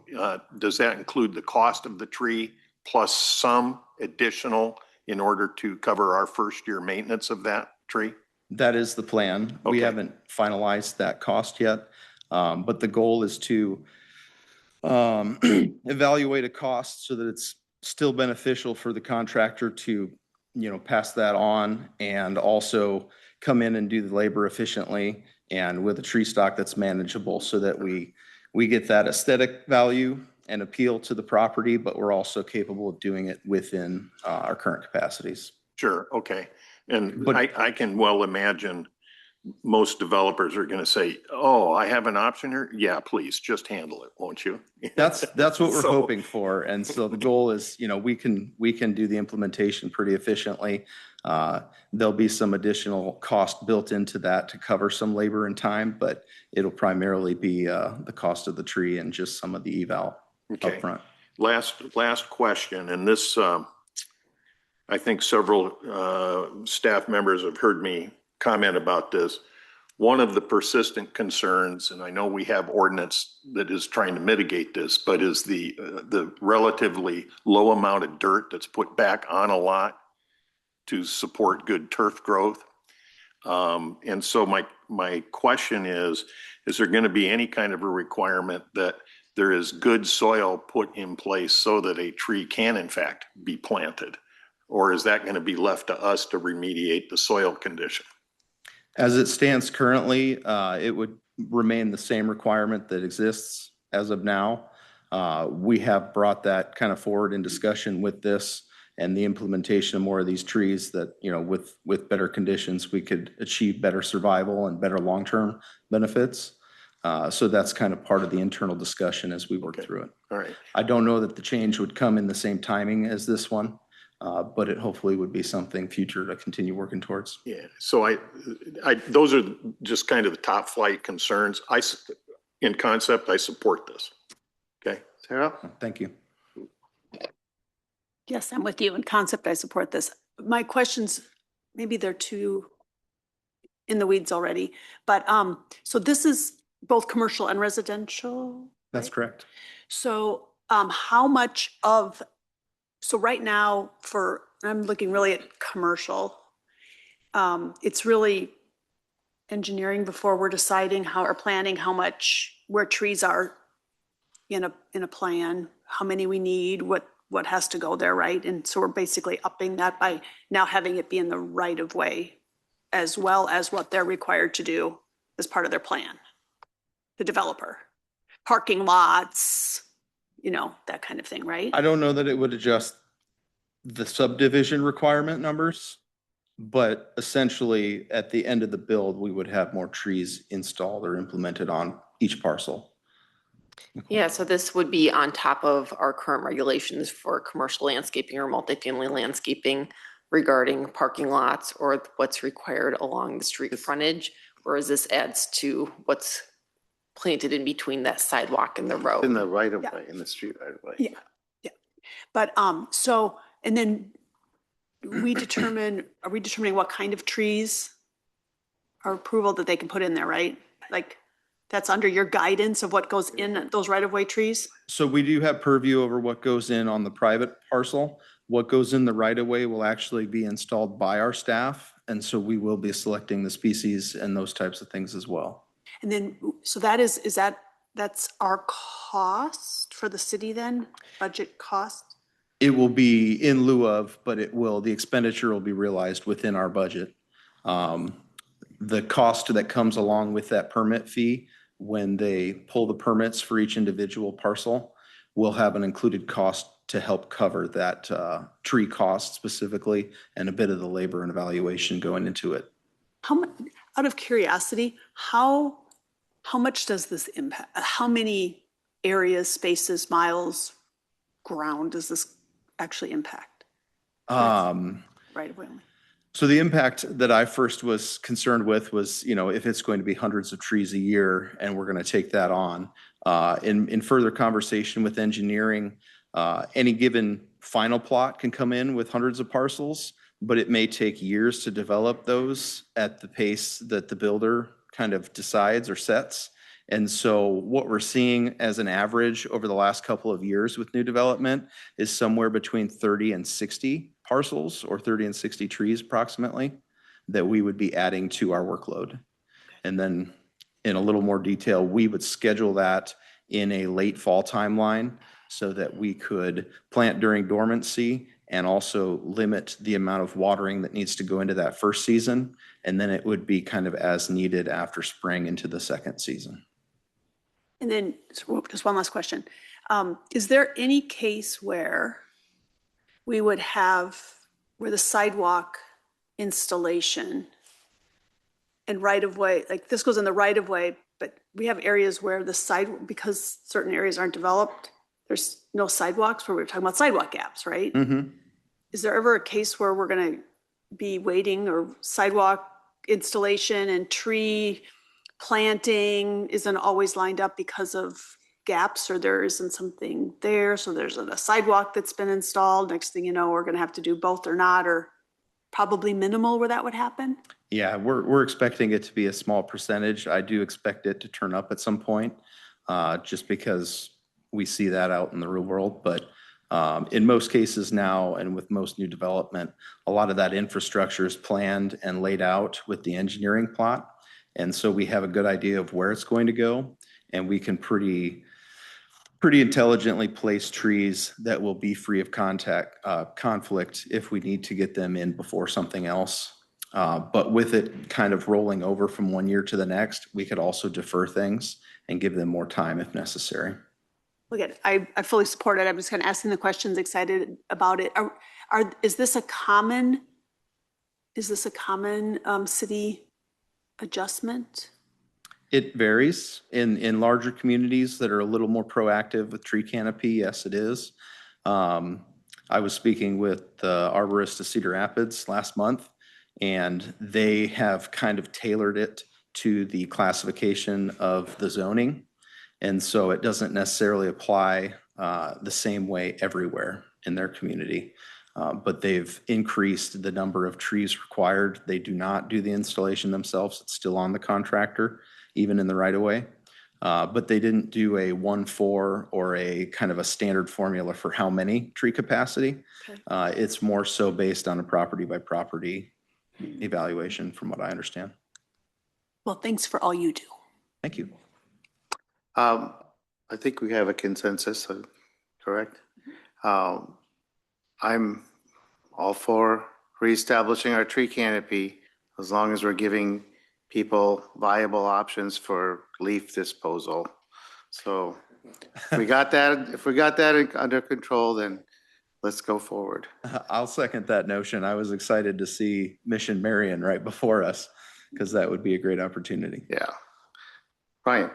does that include the cost of the tree plus some additional in order to cover our first year maintenance of that tree? That is the plan. We Okay. haven't finalized that cost yet, but the goal is to evaluate a cost so that it's still beneficial for the contractor to, pass that on, and also come in and do the labor efficiently and with a tree stock that's manageable, so that we get that aesthetic value and appeal to the property, but we're also capable of doing it within our current capacities. Sure, okay. And But- I can well imagine most developers are gonna say, oh, I have an option here? Yeah, please, just handle it, won't you? That's what we're So- hoping for. And so the goal is, we can do the implementation pretty efficiently. There'll be some additional cost built into that to cover some labor and time, but it'll primarily be the cost of the tree and just some of the eval Okay. upfront. Last question, and this, I think several staff members have heard me comment about this. One of the persistent concerns, and I know we have ordinance that is trying to mitigate this, but is the relatively low amount of dirt that's put back on a lot to support good turf growth. And so my question is there going to be any kind of a requirement that there is good soil put in place so that a tree can in fact be planted? Or is that going to be left to us to remediate the soil condition? As it stands currently, it would remain the same requirement that exists as of now. We have brought that kind of forward in discussion with this and the implementation of more of these trees that, with better conditions, we could achieve better survival and better long-term benefits. So that's kind of part of the internal discussion as we work through it. All right. I don't know that the change would come in the same timing as this one, but it hopefully would be something future to continue working towards. Yeah, so those are just kind of the top flight concerns. In concept, I support this. Okay. Sarah? Thank you. Yes, I'm with you. In concept, I support this. My questions, maybe they're too in the weeds already, but so this is both commercial and residential? That's right? correct. So so right now I'm looking really at commercial. It's really engineering before we're deciding or planning where trees are in a plan, how many we need, what has to go there, right? And so we're basically upping that by now having it be in the right of way, as well as what they're required to do as part of their plan. The developer, parking lots, that kind of thing, right? I don't know that it would adjust the subdivision requirement numbers, but essentially at the end of the build, we would have more trees installed or implemented on each parcel. Yeah, so this would be on top of our current regulations for commercial landscaping or multifamily landscaping regarding parking lots or what's required along the street frontage, whereas this adds to what's planted in between that sidewalk and the road. In the right of Yeah. way, in the street right of way. Yeah, yeah. But and then are we determining what kind of trees or approval that they can put in there, right? Like that's under your guidance of what goes in those right of way trees? So we do have purview over what goes in on the private parcel. What goes in the right of way will actually be installed by our staff. And so we will be selecting the species and those types of things as well. And then, so that's our cost for the city then, budget cost? It will be in lieu of, but the expenditure will be realized within our budget. The cost that comes along with that permit fee, when they pull the permits for each individual parcel, will have an included cost to help cover that tree cost specifically and a bit of the labor and evaluation going into it. Out of curiosity, how much does this impact? How many areas, spaces, miles, ground does this actually impact? Right away. So the impact that I first was concerned with was, if it's going to be hundreds of trees a year and we're going to take that on. In further conversation with engineering, any given final plot can come in with hundreds of parcels, but it may take years to develop those at the pace that the builder kind of decides or sets. And so what we're seeing as an average over the last couple of years with new development is somewhere between 30 and 60 parcels or 30 and 60 trees approximately that we would be adding to our workload. And then in a little more detail, we would schedule that in a late fall timeline so that we could plant during dormancy and also limit the amount of watering that needs to go into that first season. And then it would be kind of as needed after spring into the second season. And then just one last question. Is there any case where we would have, where the sidewalk installation and right of way, like this goes in the right of way, but we have areas where because certain areas aren't developed, there's no sidewalks, where we're talking about sidewalk gaps, right? Mm-hmm. Is there ever a case where we're going to be waiting, or sidewalk installation and tree planting isn't always lined up because of gaps, or there isn't something there, so there's a sidewalk that's been installed, next thing you know, we're going to have to do both or not, or probably minimal where that would happen? Yeah, we're expecting it to be a small percentage. I do expect it to turn up at some point, just because we see that out in the real world. But in most cases now, and with most new development, a lot of that infrastructure is planned and laid out with the engineering plot. And so we have a good idea of where it's going to go, and we can pretty intelligently place trees that will be free of conflict if we need to get them in before something else. But with it kind of rolling over from one year to the next, we could also defer things and give them more time if necessary. Look at it. I fully support it. I'm just kind of asking the questions, excited about it. Is this a common city adjustment? It varies. In larger communities that are a little more proactive with tree canopy, yes, it is. I was speaking with the arborist of Cedar Rapids last month, and they have kind of tailored it to the classification of the zoning. And so it doesn't necessarily apply the same way everywhere in their community. But they've increased the number of trees required. They do not do the installation themselves. It's still on the contractor, even in the right of way. But they didn't do a 1-4 or a kind of a standard formula for how many tree capacity. Okay. It's more so based on a property by property evaluation, from what I understand. Well, thanks for all you do. Thank you. I think we have a consensus, correct? I'm all for reestablishing our tree canopy as long as we're giving people viable options for leaf disposal. So if we got that under control, then let's go forward. I'll second that notion. I was excited to see Mission Marion right before us, because that would be a great opportunity. Yeah. Ryan.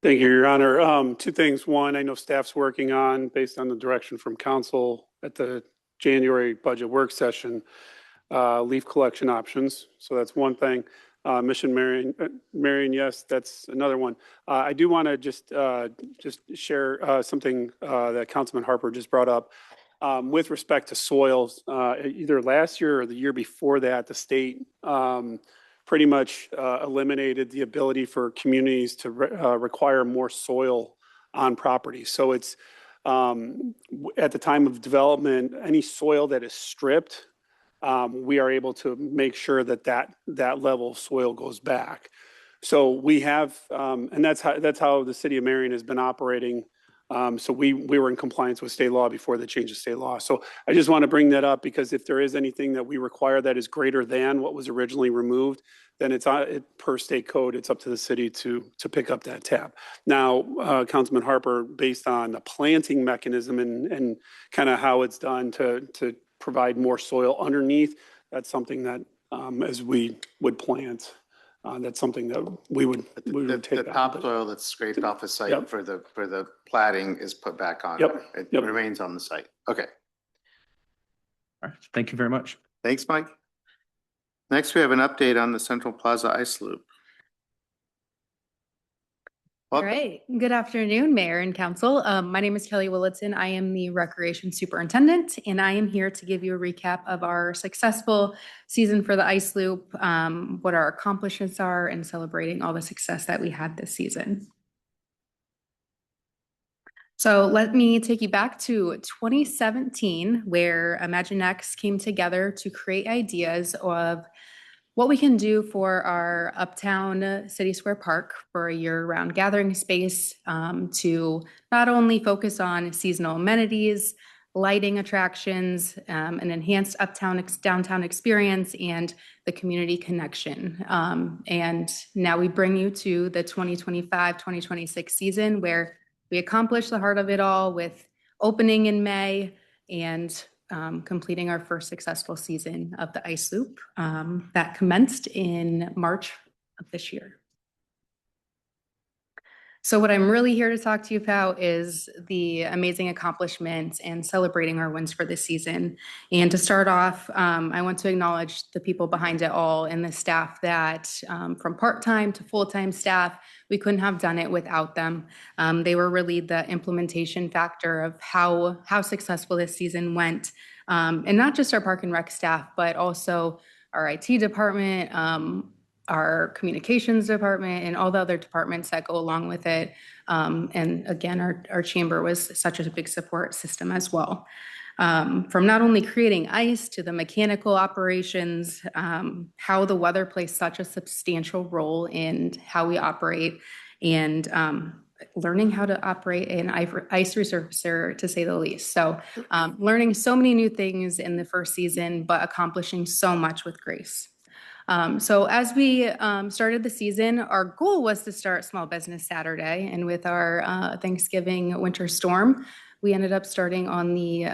Thank you, Your Honor. Two things. One, I know staff's working on, based on the direction from council at the January budget work session, leaf collection options. So that's one thing. Mission Marion, yes, that's another one. I do want to just share something that Councilman Harper just brought up with respect to soils. Either last year or the year before that, the state pretty much eliminated the ability for communities to require more soil on property. So it's at the time of development, any soil that is stripped, we are able to make sure that level of soil goes back. So we have, and that's how the city of Marion has been operating. So we were in compliance with state law before the change of state law. So I just want to bring that up, because if there is anything that we require that is greater than what was originally removed, then it's per state code, it's up to the city to pick up that tab. Now, Councilman Harper, based on the planting mechanism and kind of how it's done to provide more soil underneath, that's something that as we would plant, that's something that we would take. The topsoil that's scraped off the site. Yep. for the platting is put back on. Yep. It remains on the site. Okay. All right. Thank you very much. Thanks, Mike. Next, we have an update on the Central Plaza Ice Loop. All right. Good afternoon, Mayor and Council. My name is Kelly Willitson. I am the Recreation Superintendent, and I am here to give you a recap of our successful season for the Ice Loop, what our accomplishments are, and celebrating all the success that we had this season. So let me take you back to 2017, where Imaginext came together to create ideas of what we can do for our Uptown City Square Park for a year-round gathering space to not only focus on seasonal amenities, lighting attractions, an enhanced downtown experience, and the community connection. And now we bring you to the 2025-2026 season, where we accomplish the heart of it all with opening in May and completing our first successful season of the Ice Loop that commenced in March of this year. So what I'm really here to talk to you about is the amazing accomplishments and celebrating our wins for this season. And to start off, I want to acknowledge the people behind it all and the staff that from part-time to full-time staff, we couldn't have done it without them. They were really the implementation factor of how successful this season went. And not just our Park and Rec staff, but also our IT department, our communications department, and all the other departments that go along with it. And again, our chamber was such a big support system as well. From not only creating ice to the mechanical operations, how the weather plays such a substantial role in how we operate, and learning how to operate an ice resurfacer, to say the least. So learning so many new things in the first season, but accomplishing so much with grace. So as we started the season, our goal was to start Small Business Saturday, and with our Thanksgiving winter storm, we ended up starting on the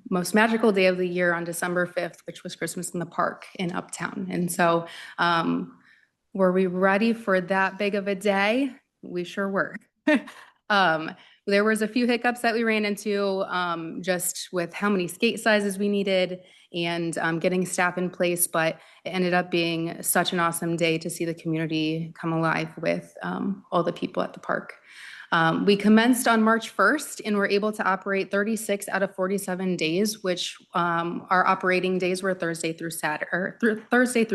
most magical day of the year on December 5th, which was Christmas in the Park in Uptown. And so were we ready for that big of a day? We sure were. There was a few hiccups that we ran into just with how many skate sizes we needed and getting staff in place, but it ended up being such an awesome day to see the community come alive with all the people at the park. We commenced on March 1st and were able to operate 36 out of 47 days, which our operating days were Thursday through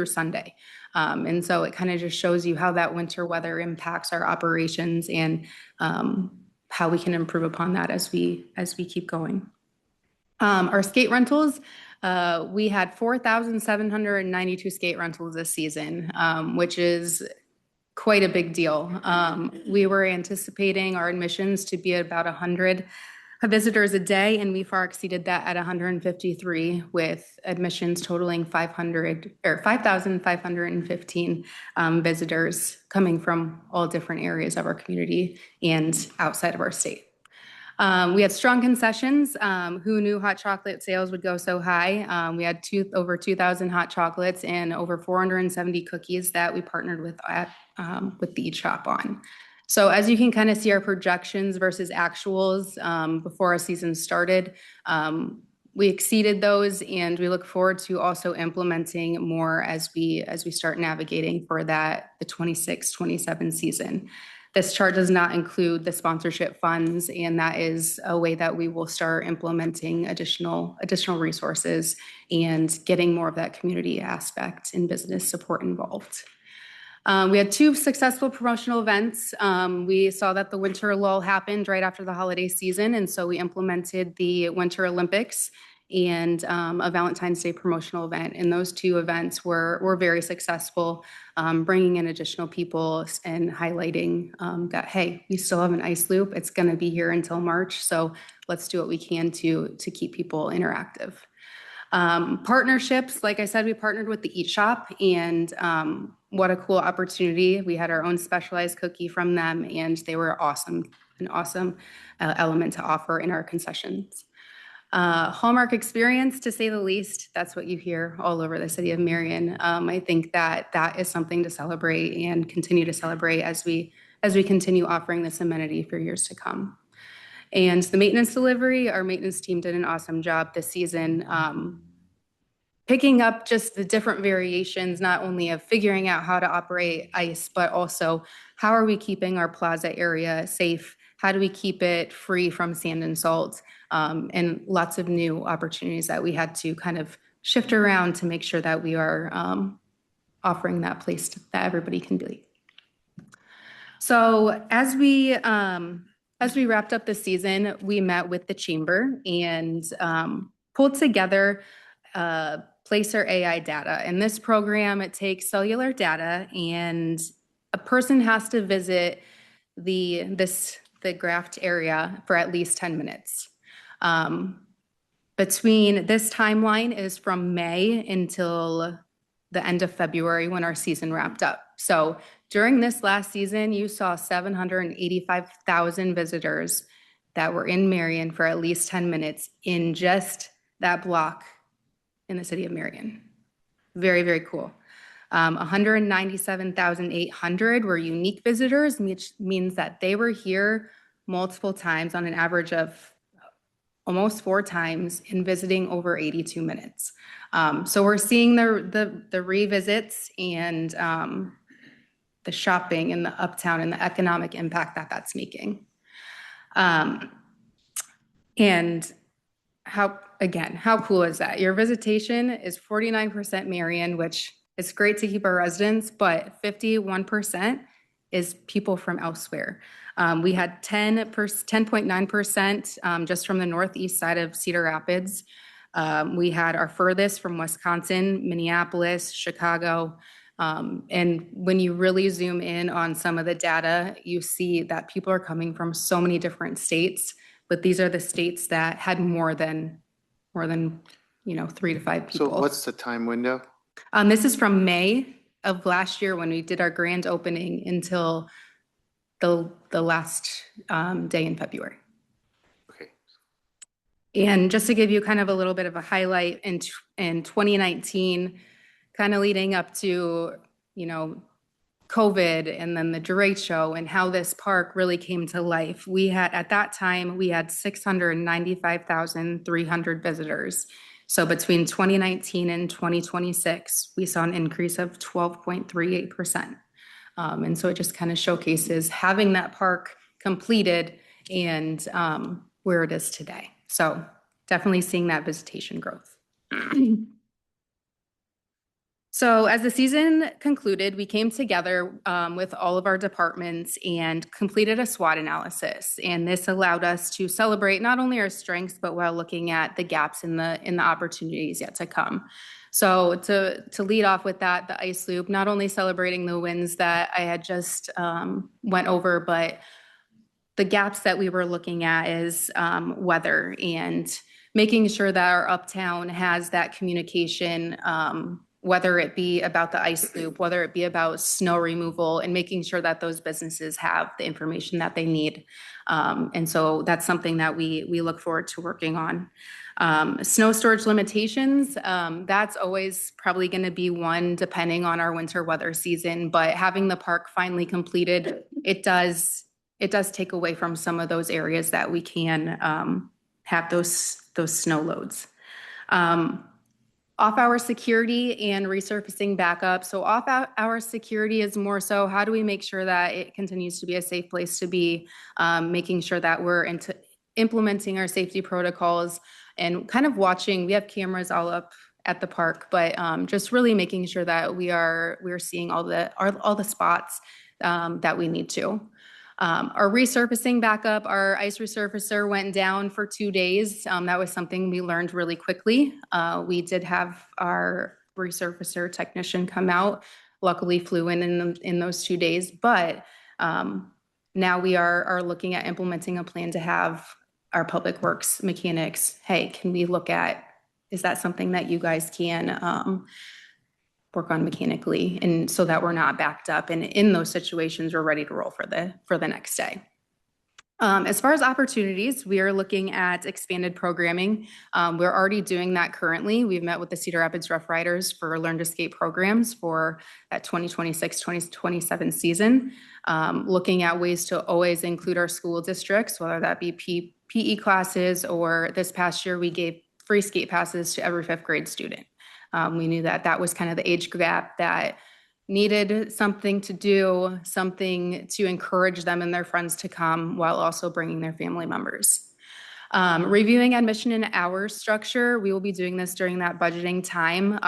Sunday. And so it kind of just shows you how that winter weather impacts our operations and how we can improve upon that as we keep going. Our skate rentals, we had 4,792 skate rentals this season, which is quite a big deal. We were anticipating our admissions to be about 100 visitors a day, and we far exceeded that at 153, with admissions totaling 5,515 visitors coming from all different areas of our community and outside of our state. We had strong concessions. Who knew hot chocolate sales would go so high? We had over 2,000 hot chocolates and over 470 cookies that we partnered with the Eat Shop on. So as you can kind of see our projections versus actuals before our season started, we exceeded those, and we look forward to also implementing more as we start navigating for the 26-27 season. This chart does not include the sponsorship funds, and that is a way that we will start implementing additional resources and getting more of that community aspect and business support involved. We had 2 successful promotional events. We saw that the winter lull happened right after the holiday season, and so we implemented the Winter Olympics and a Valentine's Day promotional event. And those 2 events were very successful, bringing in additional people and highlighting that, hey, we still have an ice loop. It's going to be here until March, so let's do what we can to keep people interactive. Partnerships, like I said, we partnered with the Eat Shop, and what a cool opportunity. We had our own specialized cookie from them, and they were awesome, an awesome element to offer in our concessions. Hallmark experience, to say the least. That's what you hear all over the city of Marion. I think that is something to celebrate and continue to celebrate as we continue offering this amenity for years to come. And the maintenance delivery, our maintenance team did an awesome job this season, picking up just the different variations, not only of figuring out how to operate ice, but also how are we keeping our plaza area safe? How do we keep it free from sand and salt? And lots of new opportunities that we had to kind of shift around to make sure that we are offering that place that everybody can be. So as we wrapped up the season, we met with the chamber and pulled together Placer AI data. In this program, it takes cellular data and a person has to visit the graphed area for at least 10 minutes. Between this timeline is from May until the end of February when our season wrapped up. So during this last season, you saw 785,000 visitors that were in Marion for at least 10 minutes in just that block in the city of Marion. Very, very cool. 197,800 were unique visitors, which means that they were here multiple times on an average of almost 4 times in visiting over 82 minutes. So we're seeing the revisits and the shopping in the uptown and the economic impact that that's making. And how cool is that? Your visitation is 49% Marion, which is great to keep our residents, but 51% is people from elsewhere. We had 10.9% just from the northeast side of Cedar Rapids. We had our furthest from Wisconsin, Minneapolis, Chicago. And when you really zoom in on some of the data, you see that people are coming from so many different states, but these are the states that had more than 3 to 5 people. So what's the time window? This is from May of last year when we did our grand opening until the last day in February. Okay. And just to give you kind of a little bit of a highlight in 2019, kind of leading up to, COVID and then the derecho show and how this park really came to life. At that time, we had 695,300 visitors. So between 2019 and 2026, we saw an increase of 12.38%. And so it just kind of showcases having that park completed and where it is today. So definitely seeing that visitation growth. So as the season concluded, we came together with all of our departments and completed a SWOT analysis. And this allowed us to celebrate not only our strengths, but while looking at the gaps in the opportunities yet to come. So to lead off with that, the ice loop, not only celebrating the wins that I had just went over, but the gaps that we were looking at is weather and making sure that our uptown has that communication, whether it be about the ice loop, whether it be about snow removal, and making sure that those businesses have the information that they need. And so that's something that we look forward to working on. Snow storage limitations, that's always probably going to be one depending on our winter weather season, but having the park finally completed, it does take away from some of those areas that we can have those snow loads. Off-hour security and resurfacing backup. So off-hour security is more so how do we make sure that it continues to be a safe place to be, making sure that we're implementing our safety protocols and kind of watching. We have cameras all up at the park, but just really making sure that we're seeing all the spots that we need to. Our resurfacing backup, our ice resurfacer went down for 2 days. That was something we learned really quickly. We did have our resurfacer technician come out, luckily flew in those 2 days, but now we are looking at implementing a plan to have our public works mechanics, hey, can we look at, is that something that you guys can work on mechanically, and so that we're not backed up, and in those situations we're ready to roll for the next day. As far as opportunities, we are looking at expanded programming. We're already doing that currently. We've met with the Cedar Rapids Rough Riders for Learn to Skate programs for that 2026-2027 season. Looking at ways to always include our school districts, whether that be PE classes, or this past year we gave free skate passes to every 5th grade student. We knew that was kind of the age gap that needed something to do, something to encourage them and their friends to come while also bringing their family members. Reviewing admission and hours structure, we will be doing this during that budgeting time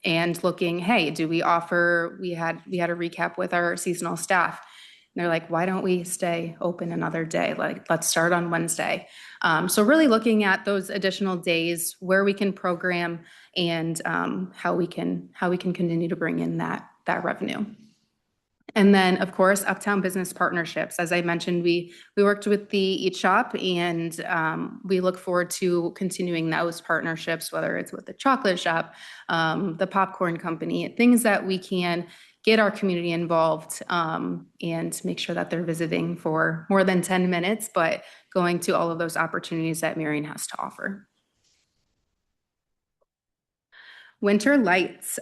and looking, hey, do we offer, we had a recap with our seasonal staff. they're like, why don't we stay open another day? Like, let's start on Wednesday. So really looking at those additional days, where we can program and how we can continue to bring in that revenue. And then, of course, Uptown Business Partnerships. As I mentioned, we worked with the Eat Shop, and we look forward to continuing those partnerships, whether it's with the chocolate shop, the popcorn company, things that we can get our community involved and make sure that they're visiting for more than 10 minutes, but going to all of those opportunities that Marion has to offer. Winter lights.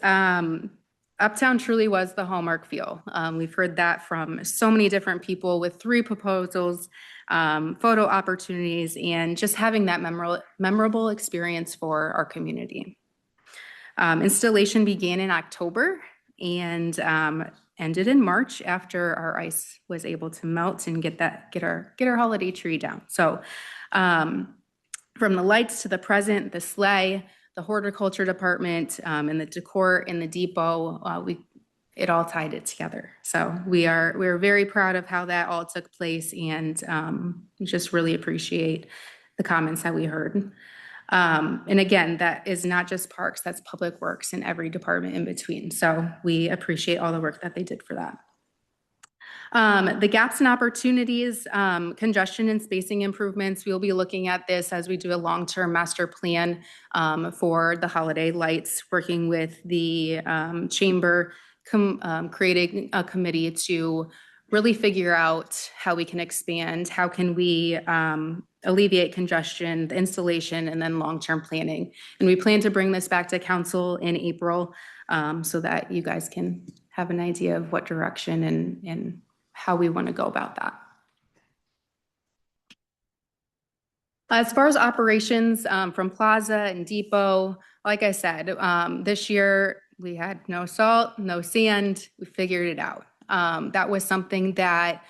Uptown truly was the hallmark feel. We've heard that from so many different people with 3 proposals, photo opportunities, and just having that memorable experience for our community. Installation began in October and ended in March after our ice was able to melt and get our holiday tree down. So from the lights to the present, the sleigh, the horticulture department, and the decor in the depot, it all tied it together. So we're very proud of how that all took place, and we just really appreciate the comments that we heard. And again, that is not just parks, that's public works and every department in between. So we appreciate all the work that they did for that. The gaps and opportunities, congestion and spacing improvements, we'll be looking at this as we do a long-term master plan for the holiday lights, working with the chamber, creating a committee to really figure out how we can expand, how can we alleviate congestion, the installation, and then long-term planning. And we plan to bring this back to council in April so that you guys can have an idea of what direction and how we want to go about that. As far as operations from Plaza and Depot, like I said, this year we had no salt, no sand. We figured it out. That was something that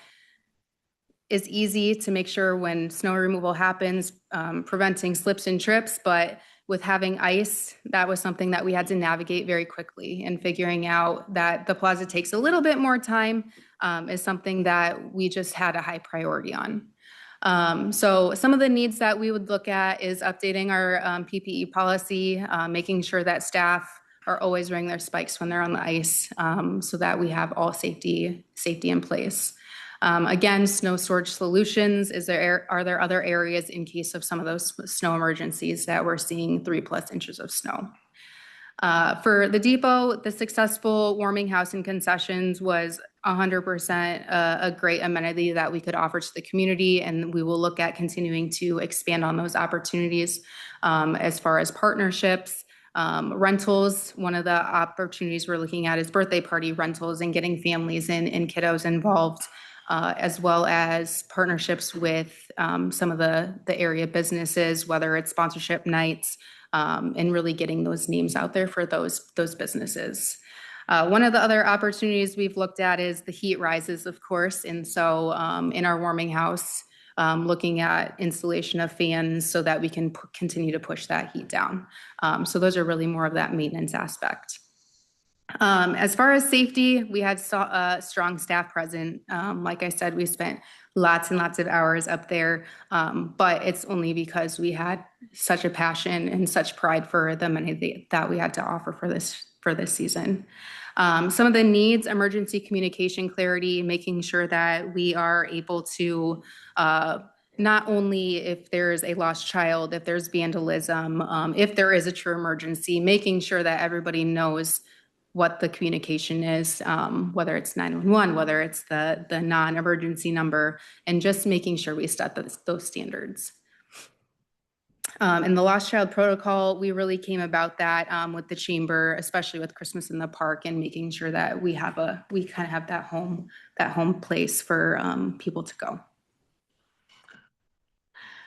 is easy to make sure when snow removal happens, preventing slips and trips, but with having ice, that was something that we had to navigate very quickly, and figuring out that the plaza takes a little bit more time is something that we just had a high priority on. So some of the needs that we would look at is updating our PPE policy, making sure that staff are always wearing their spikes when they're on the ice, so that we have all safety in place. Again, snow storage solutions. Are there other areas in case of some of those snow emergencies that we're seeing 3+ inches of snow? For the depot, the successful warming house and concessions was 100% a great amenity that we could offer to the community, and we will look at continuing to expand on those opportunities. As far as partnerships, rentals, one of the opportunities we're looking at is birthday party rentals and getting families and kiddos involved. As well as partnerships with some of the area businesses, whether it's sponsorship nights, and really getting those names out there for those businesses. One of the other opportunities we've looked at is the heat rises, of course, and so in our warming house, looking at installation of fans so that we can continue to push that heat down. So those are really more of that maintenance aspect. As far as safety, we had strong staff present. Like I said, we spent lots and lots of hours up there, but it's only because we had such a passion and such pride for the many that we had to offer for this season. Some of the needs, emergency communication clarity, making sure that we are able to not only if there's a lost child, if there's vandalism, if there is a true emergency, making sure that everybody knows what the communication is, whether it's 911, whether it's the non-emergency number, and just making sure we set those standards. And the lost child protocol, we really came about that with the chamber, especially with Christmas in the Park, and making sure that we kind of have that home place for people to go.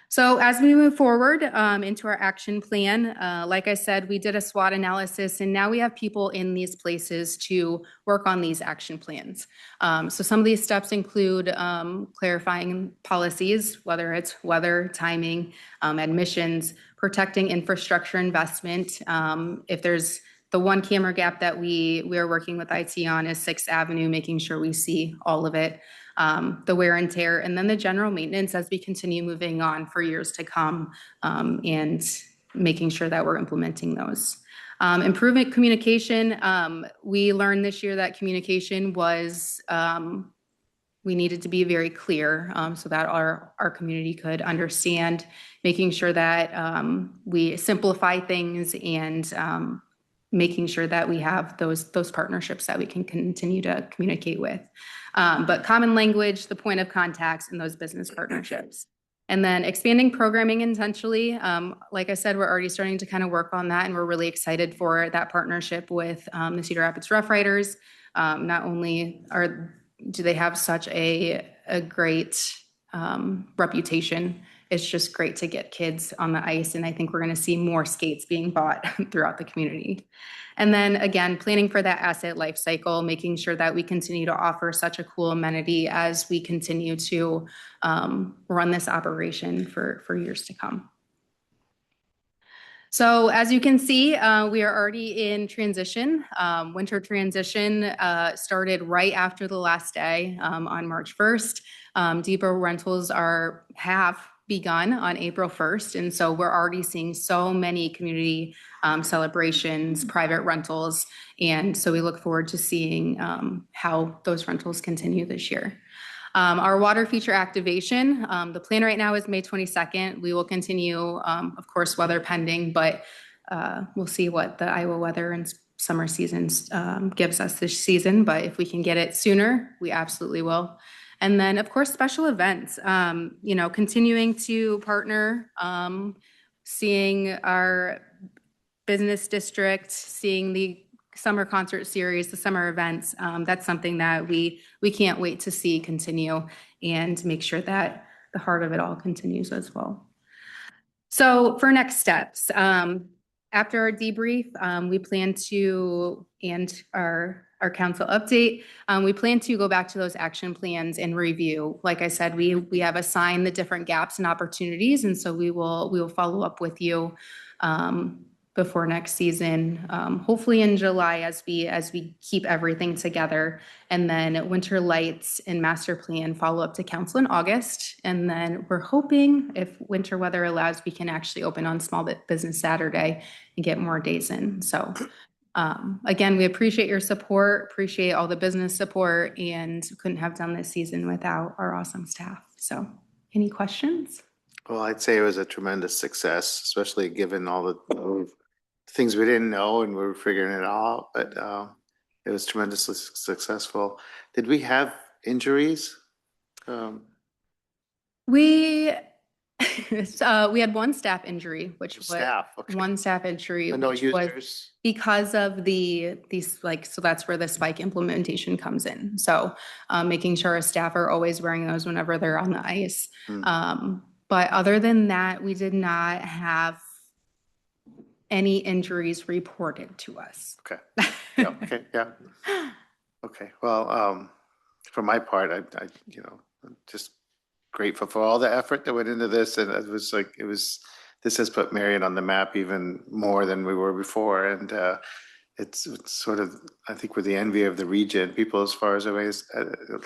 So as we move forward into our action plan, like I said, we did a SWOT analysis, and now we have people in these places to work on these action plans. So some of these steps include clarifying policies, whether it's weather, timing, admissions, protecting infrastructure investment. If there's the one camera gap that we are working with IT on is 6th Avenue, making sure we see all of it. the wear and tear, and then the general maintenance as we continue moving on for years to come, and making sure that we're implementing those. Improvement communication, we learned this year that communication was, we needed to be very clear, so that our community could understand, making sure that we simplify things and making sure that we have those partnerships that we can continue to communicate with. But common language, the point of contacts, and those business partnerships. And then expanding programming intentionally. Like I said, we're already starting to kind of work on that, and we're really excited for that partnership with the Cedar Rapids Rough Riders. Not only do they have such a great reputation, it's just great to get kids on the ice, and I think we're going to see more skates being bought throughout the community. And then again, planning for that asset life cycle, making sure that we continue to offer such a cool amenity as we continue to run this operation for years to come. So as you can see, we are already in transition. Winter transition started right after the last day on March 1st. Depot rentals have begun on April 1st. And so we're already seeing so many community celebrations, private rentals. And so we look forward to seeing how those rentals continue this year. Our water feature activation, the plan right now is May 22nd. We will continue, of course, weather pending, but we'll see what the Iowa weather and summer seasons gives us this season. But if we can get it sooner, we absolutely will. And then, of course, special events, continuing to partner, seeing our business district, seeing the summer concert series, the summer events. That's something that we can't wait to see continue and make sure that the heart of it all continues as well. So for next steps, after our debrief, we plan to, and our council update, we plan to go back to those action plans and review. Like I said, we have assigned the different gaps and opportunities, and so we will follow up with you before next season, hopefully in July as we keep everything together. And then winter lights and master plan follow up to council in August. And then we're hoping, if winter weather allows, we can actually open on Small Business Saturday and get more days in. So again, we appreciate your support, appreciate all the business support, and couldn't have done this season without our awesome staff. So any questions? Well, I'd say it was a tremendous success, especially given all the things we didn't know and we were figuring it out, but it was tremendously successful. Did we have injuries? We had one staff injury, which was okay. one staff injury, No which users? was because of these so that's where the spike implementation comes in. So making sure our staff are always wearing those whenever they're on the ice. But other than that, we did not have any injuries reported to us. Okay. Yeah. Okay. Yeah. Okay. Well, for my part, I I'm just grateful for all the effort that went into this, and this has put Marion on the map even more than we were before, and it's sort of, I think, we're the envy of the region. People as far away as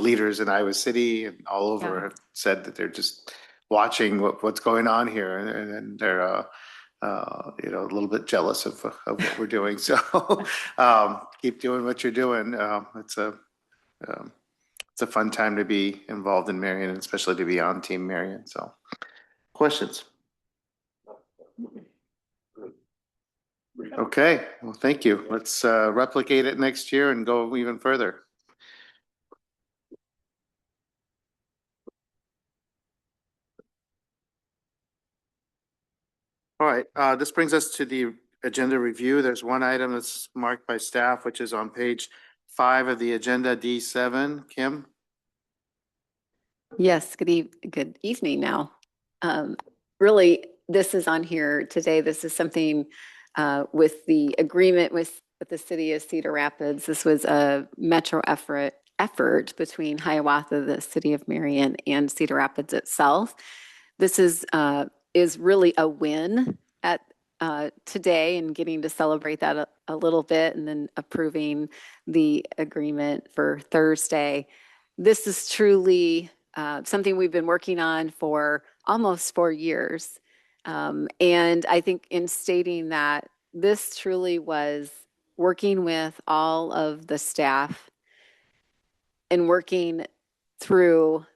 leaders in Iowa City and all over have said that they're just watching what's going on here, and they're a little bit jealous of what we're doing. So keep doing what you're doing. It's a fun time to be involved in Marion, and especially to be on Team Marion. So questions? Okay, well, thank you. Let's replicate it next year and go even further. All right, this brings us to the agenda review. There's one item that's marked by staff, which is on page 5 of the agenda, D7. Kim? Yes, good evening now. Really, this is on here today. This is something with the agreement with the city of Cedar Rapids. This was a metro effort between Hiawatha, the city of Marion, and Cedar Rapids itself. This is really a win at today, and getting to celebrate that a little bit, and then approving the agreement for Thursday. this is truly something we've been working on for almost 4 years. And I think in stating that, this truly was working with all of the staff and working through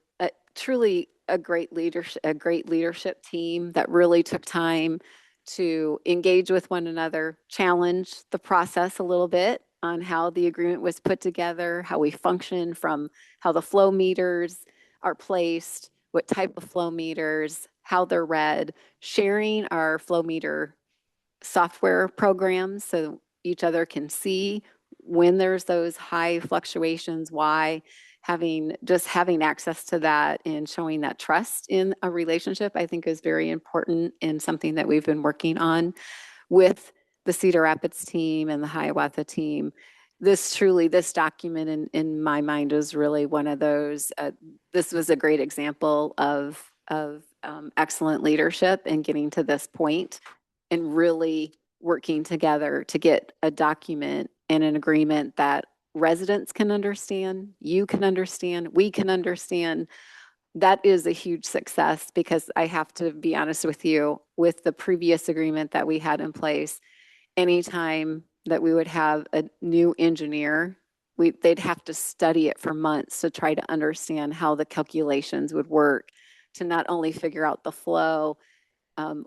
truly a great leadership team that really took time to engage with one another, challenge the process a little bit on how the agreement was put together, how we function, from how the flow meters are placed, what type of flow meters, how they're read, sharing our flow meter software programs so each other can see when there's those high fluctuations, why. Having access to that and showing that trust in a relationship, I think, is very important and something that we've been working on with the Cedar Rapids team and the Hiawatha team. This document in my mind is really one of those. This was a great example of excellent leadership and getting to this point and really working together to get a document and an agreement that residents can understand, you can understand, we can understand. That is a huge success, because I have to be honest with you, with the previous agreement that we had in place, anytime that we would have a new engineer, they'd have to study it for months to try to understand how the calculations would work, to not only figure out the flow,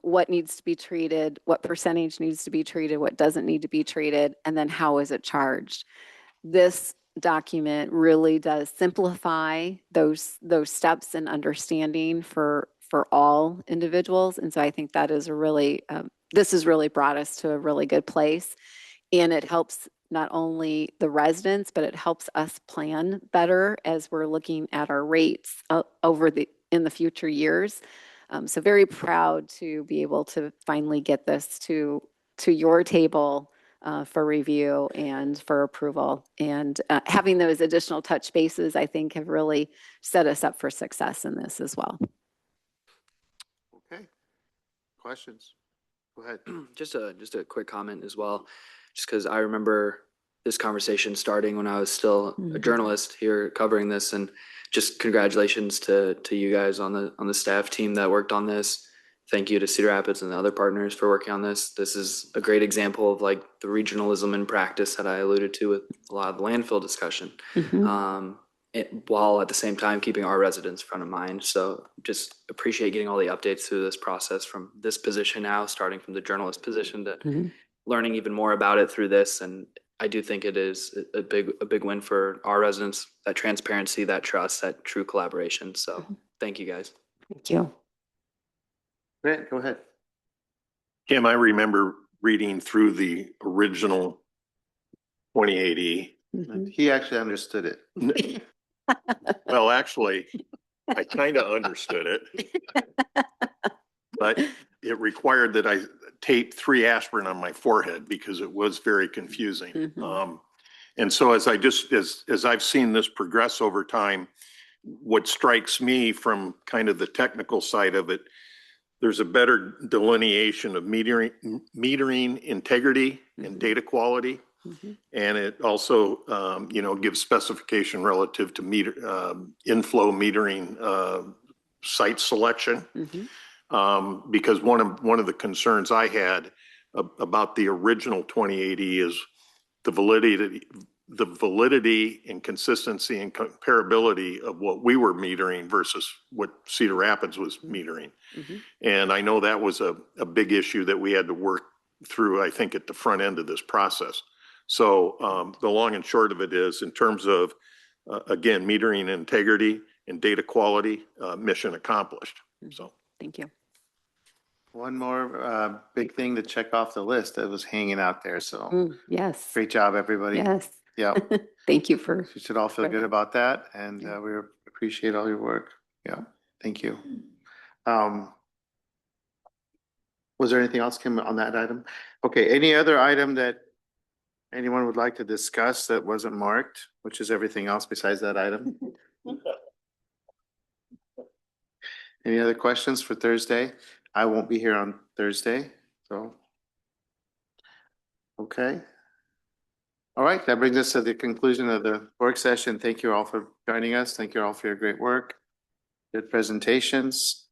what needs to be treated, what percentage needs to be treated, what doesn't need to be treated, and then how is it charged. This document really does simplify those steps and understanding for all individuals. And so I think that is this has really brought us to a really good place. And it helps not only the residents, but it helps us plan better as we're looking at our rates in the future years. So very proud to be able to finally get this to your table for review and for approval. And having those additional touch bases, I think, have really set us up for success in this as well. Okay. Questions? Go ahead. Just a quick comment as well, just because I remember this conversation starting when I was still a journalist here covering this, and just congratulations to you guys on the staff team that worked on this. Thank you to Cedar Rapids and the other partners for working on this. This is a great example of like the regionalism in practice that I alluded to with a lot of the landfill discussion, while at the same time keeping our residents front of mind. So just appreciate getting all the updates through this process from this position now, starting from the journalist position to learning even more about it through this. And I do think it is a big win for our residents, that transparency, that trust, that true collaboration. So thank you guys. Thank you. Grant, go ahead. Kim, I remember reading through the original 2080. He actually understood it. Well, actually, I kind of understood it, but it required that I tape 3 aspirin on my forehead because it was very confusing. And so as I've seen this progress over time, what strikes me from kind of the technical side of it, there's a better delineation of metering integrity and data quality. And it also, gives specification relative to inflow metering site selection. Because one of the concerns I had about the original 2080 is the validity and consistency and comparability of what we were metering versus what Cedar Rapids was metering. And I know that was a big issue that we had to work through, I think, at the front end of this process. So the long and short of it is, in terms of, again, metering integrity and data quality, mission accomplished. So thank you. One more big thing to check off the list that was hanging out there. So yes. Great job, everybody. Yes. Yeah. Thank you for. You should all feel good about that. And we appreciate all your work. Yeah. Thank you. Was there anything else, Kim, on that item? Okay. Any other item that anyone would like to discuss that wasn't marked, which is everything else besides that item? Any other questions for Thursday? I won't be here on Thursday, so. Okay. All right, that brings us to the conclusion of the work session. Thank you all for joining us. Thank you all for your great work. Good presentations.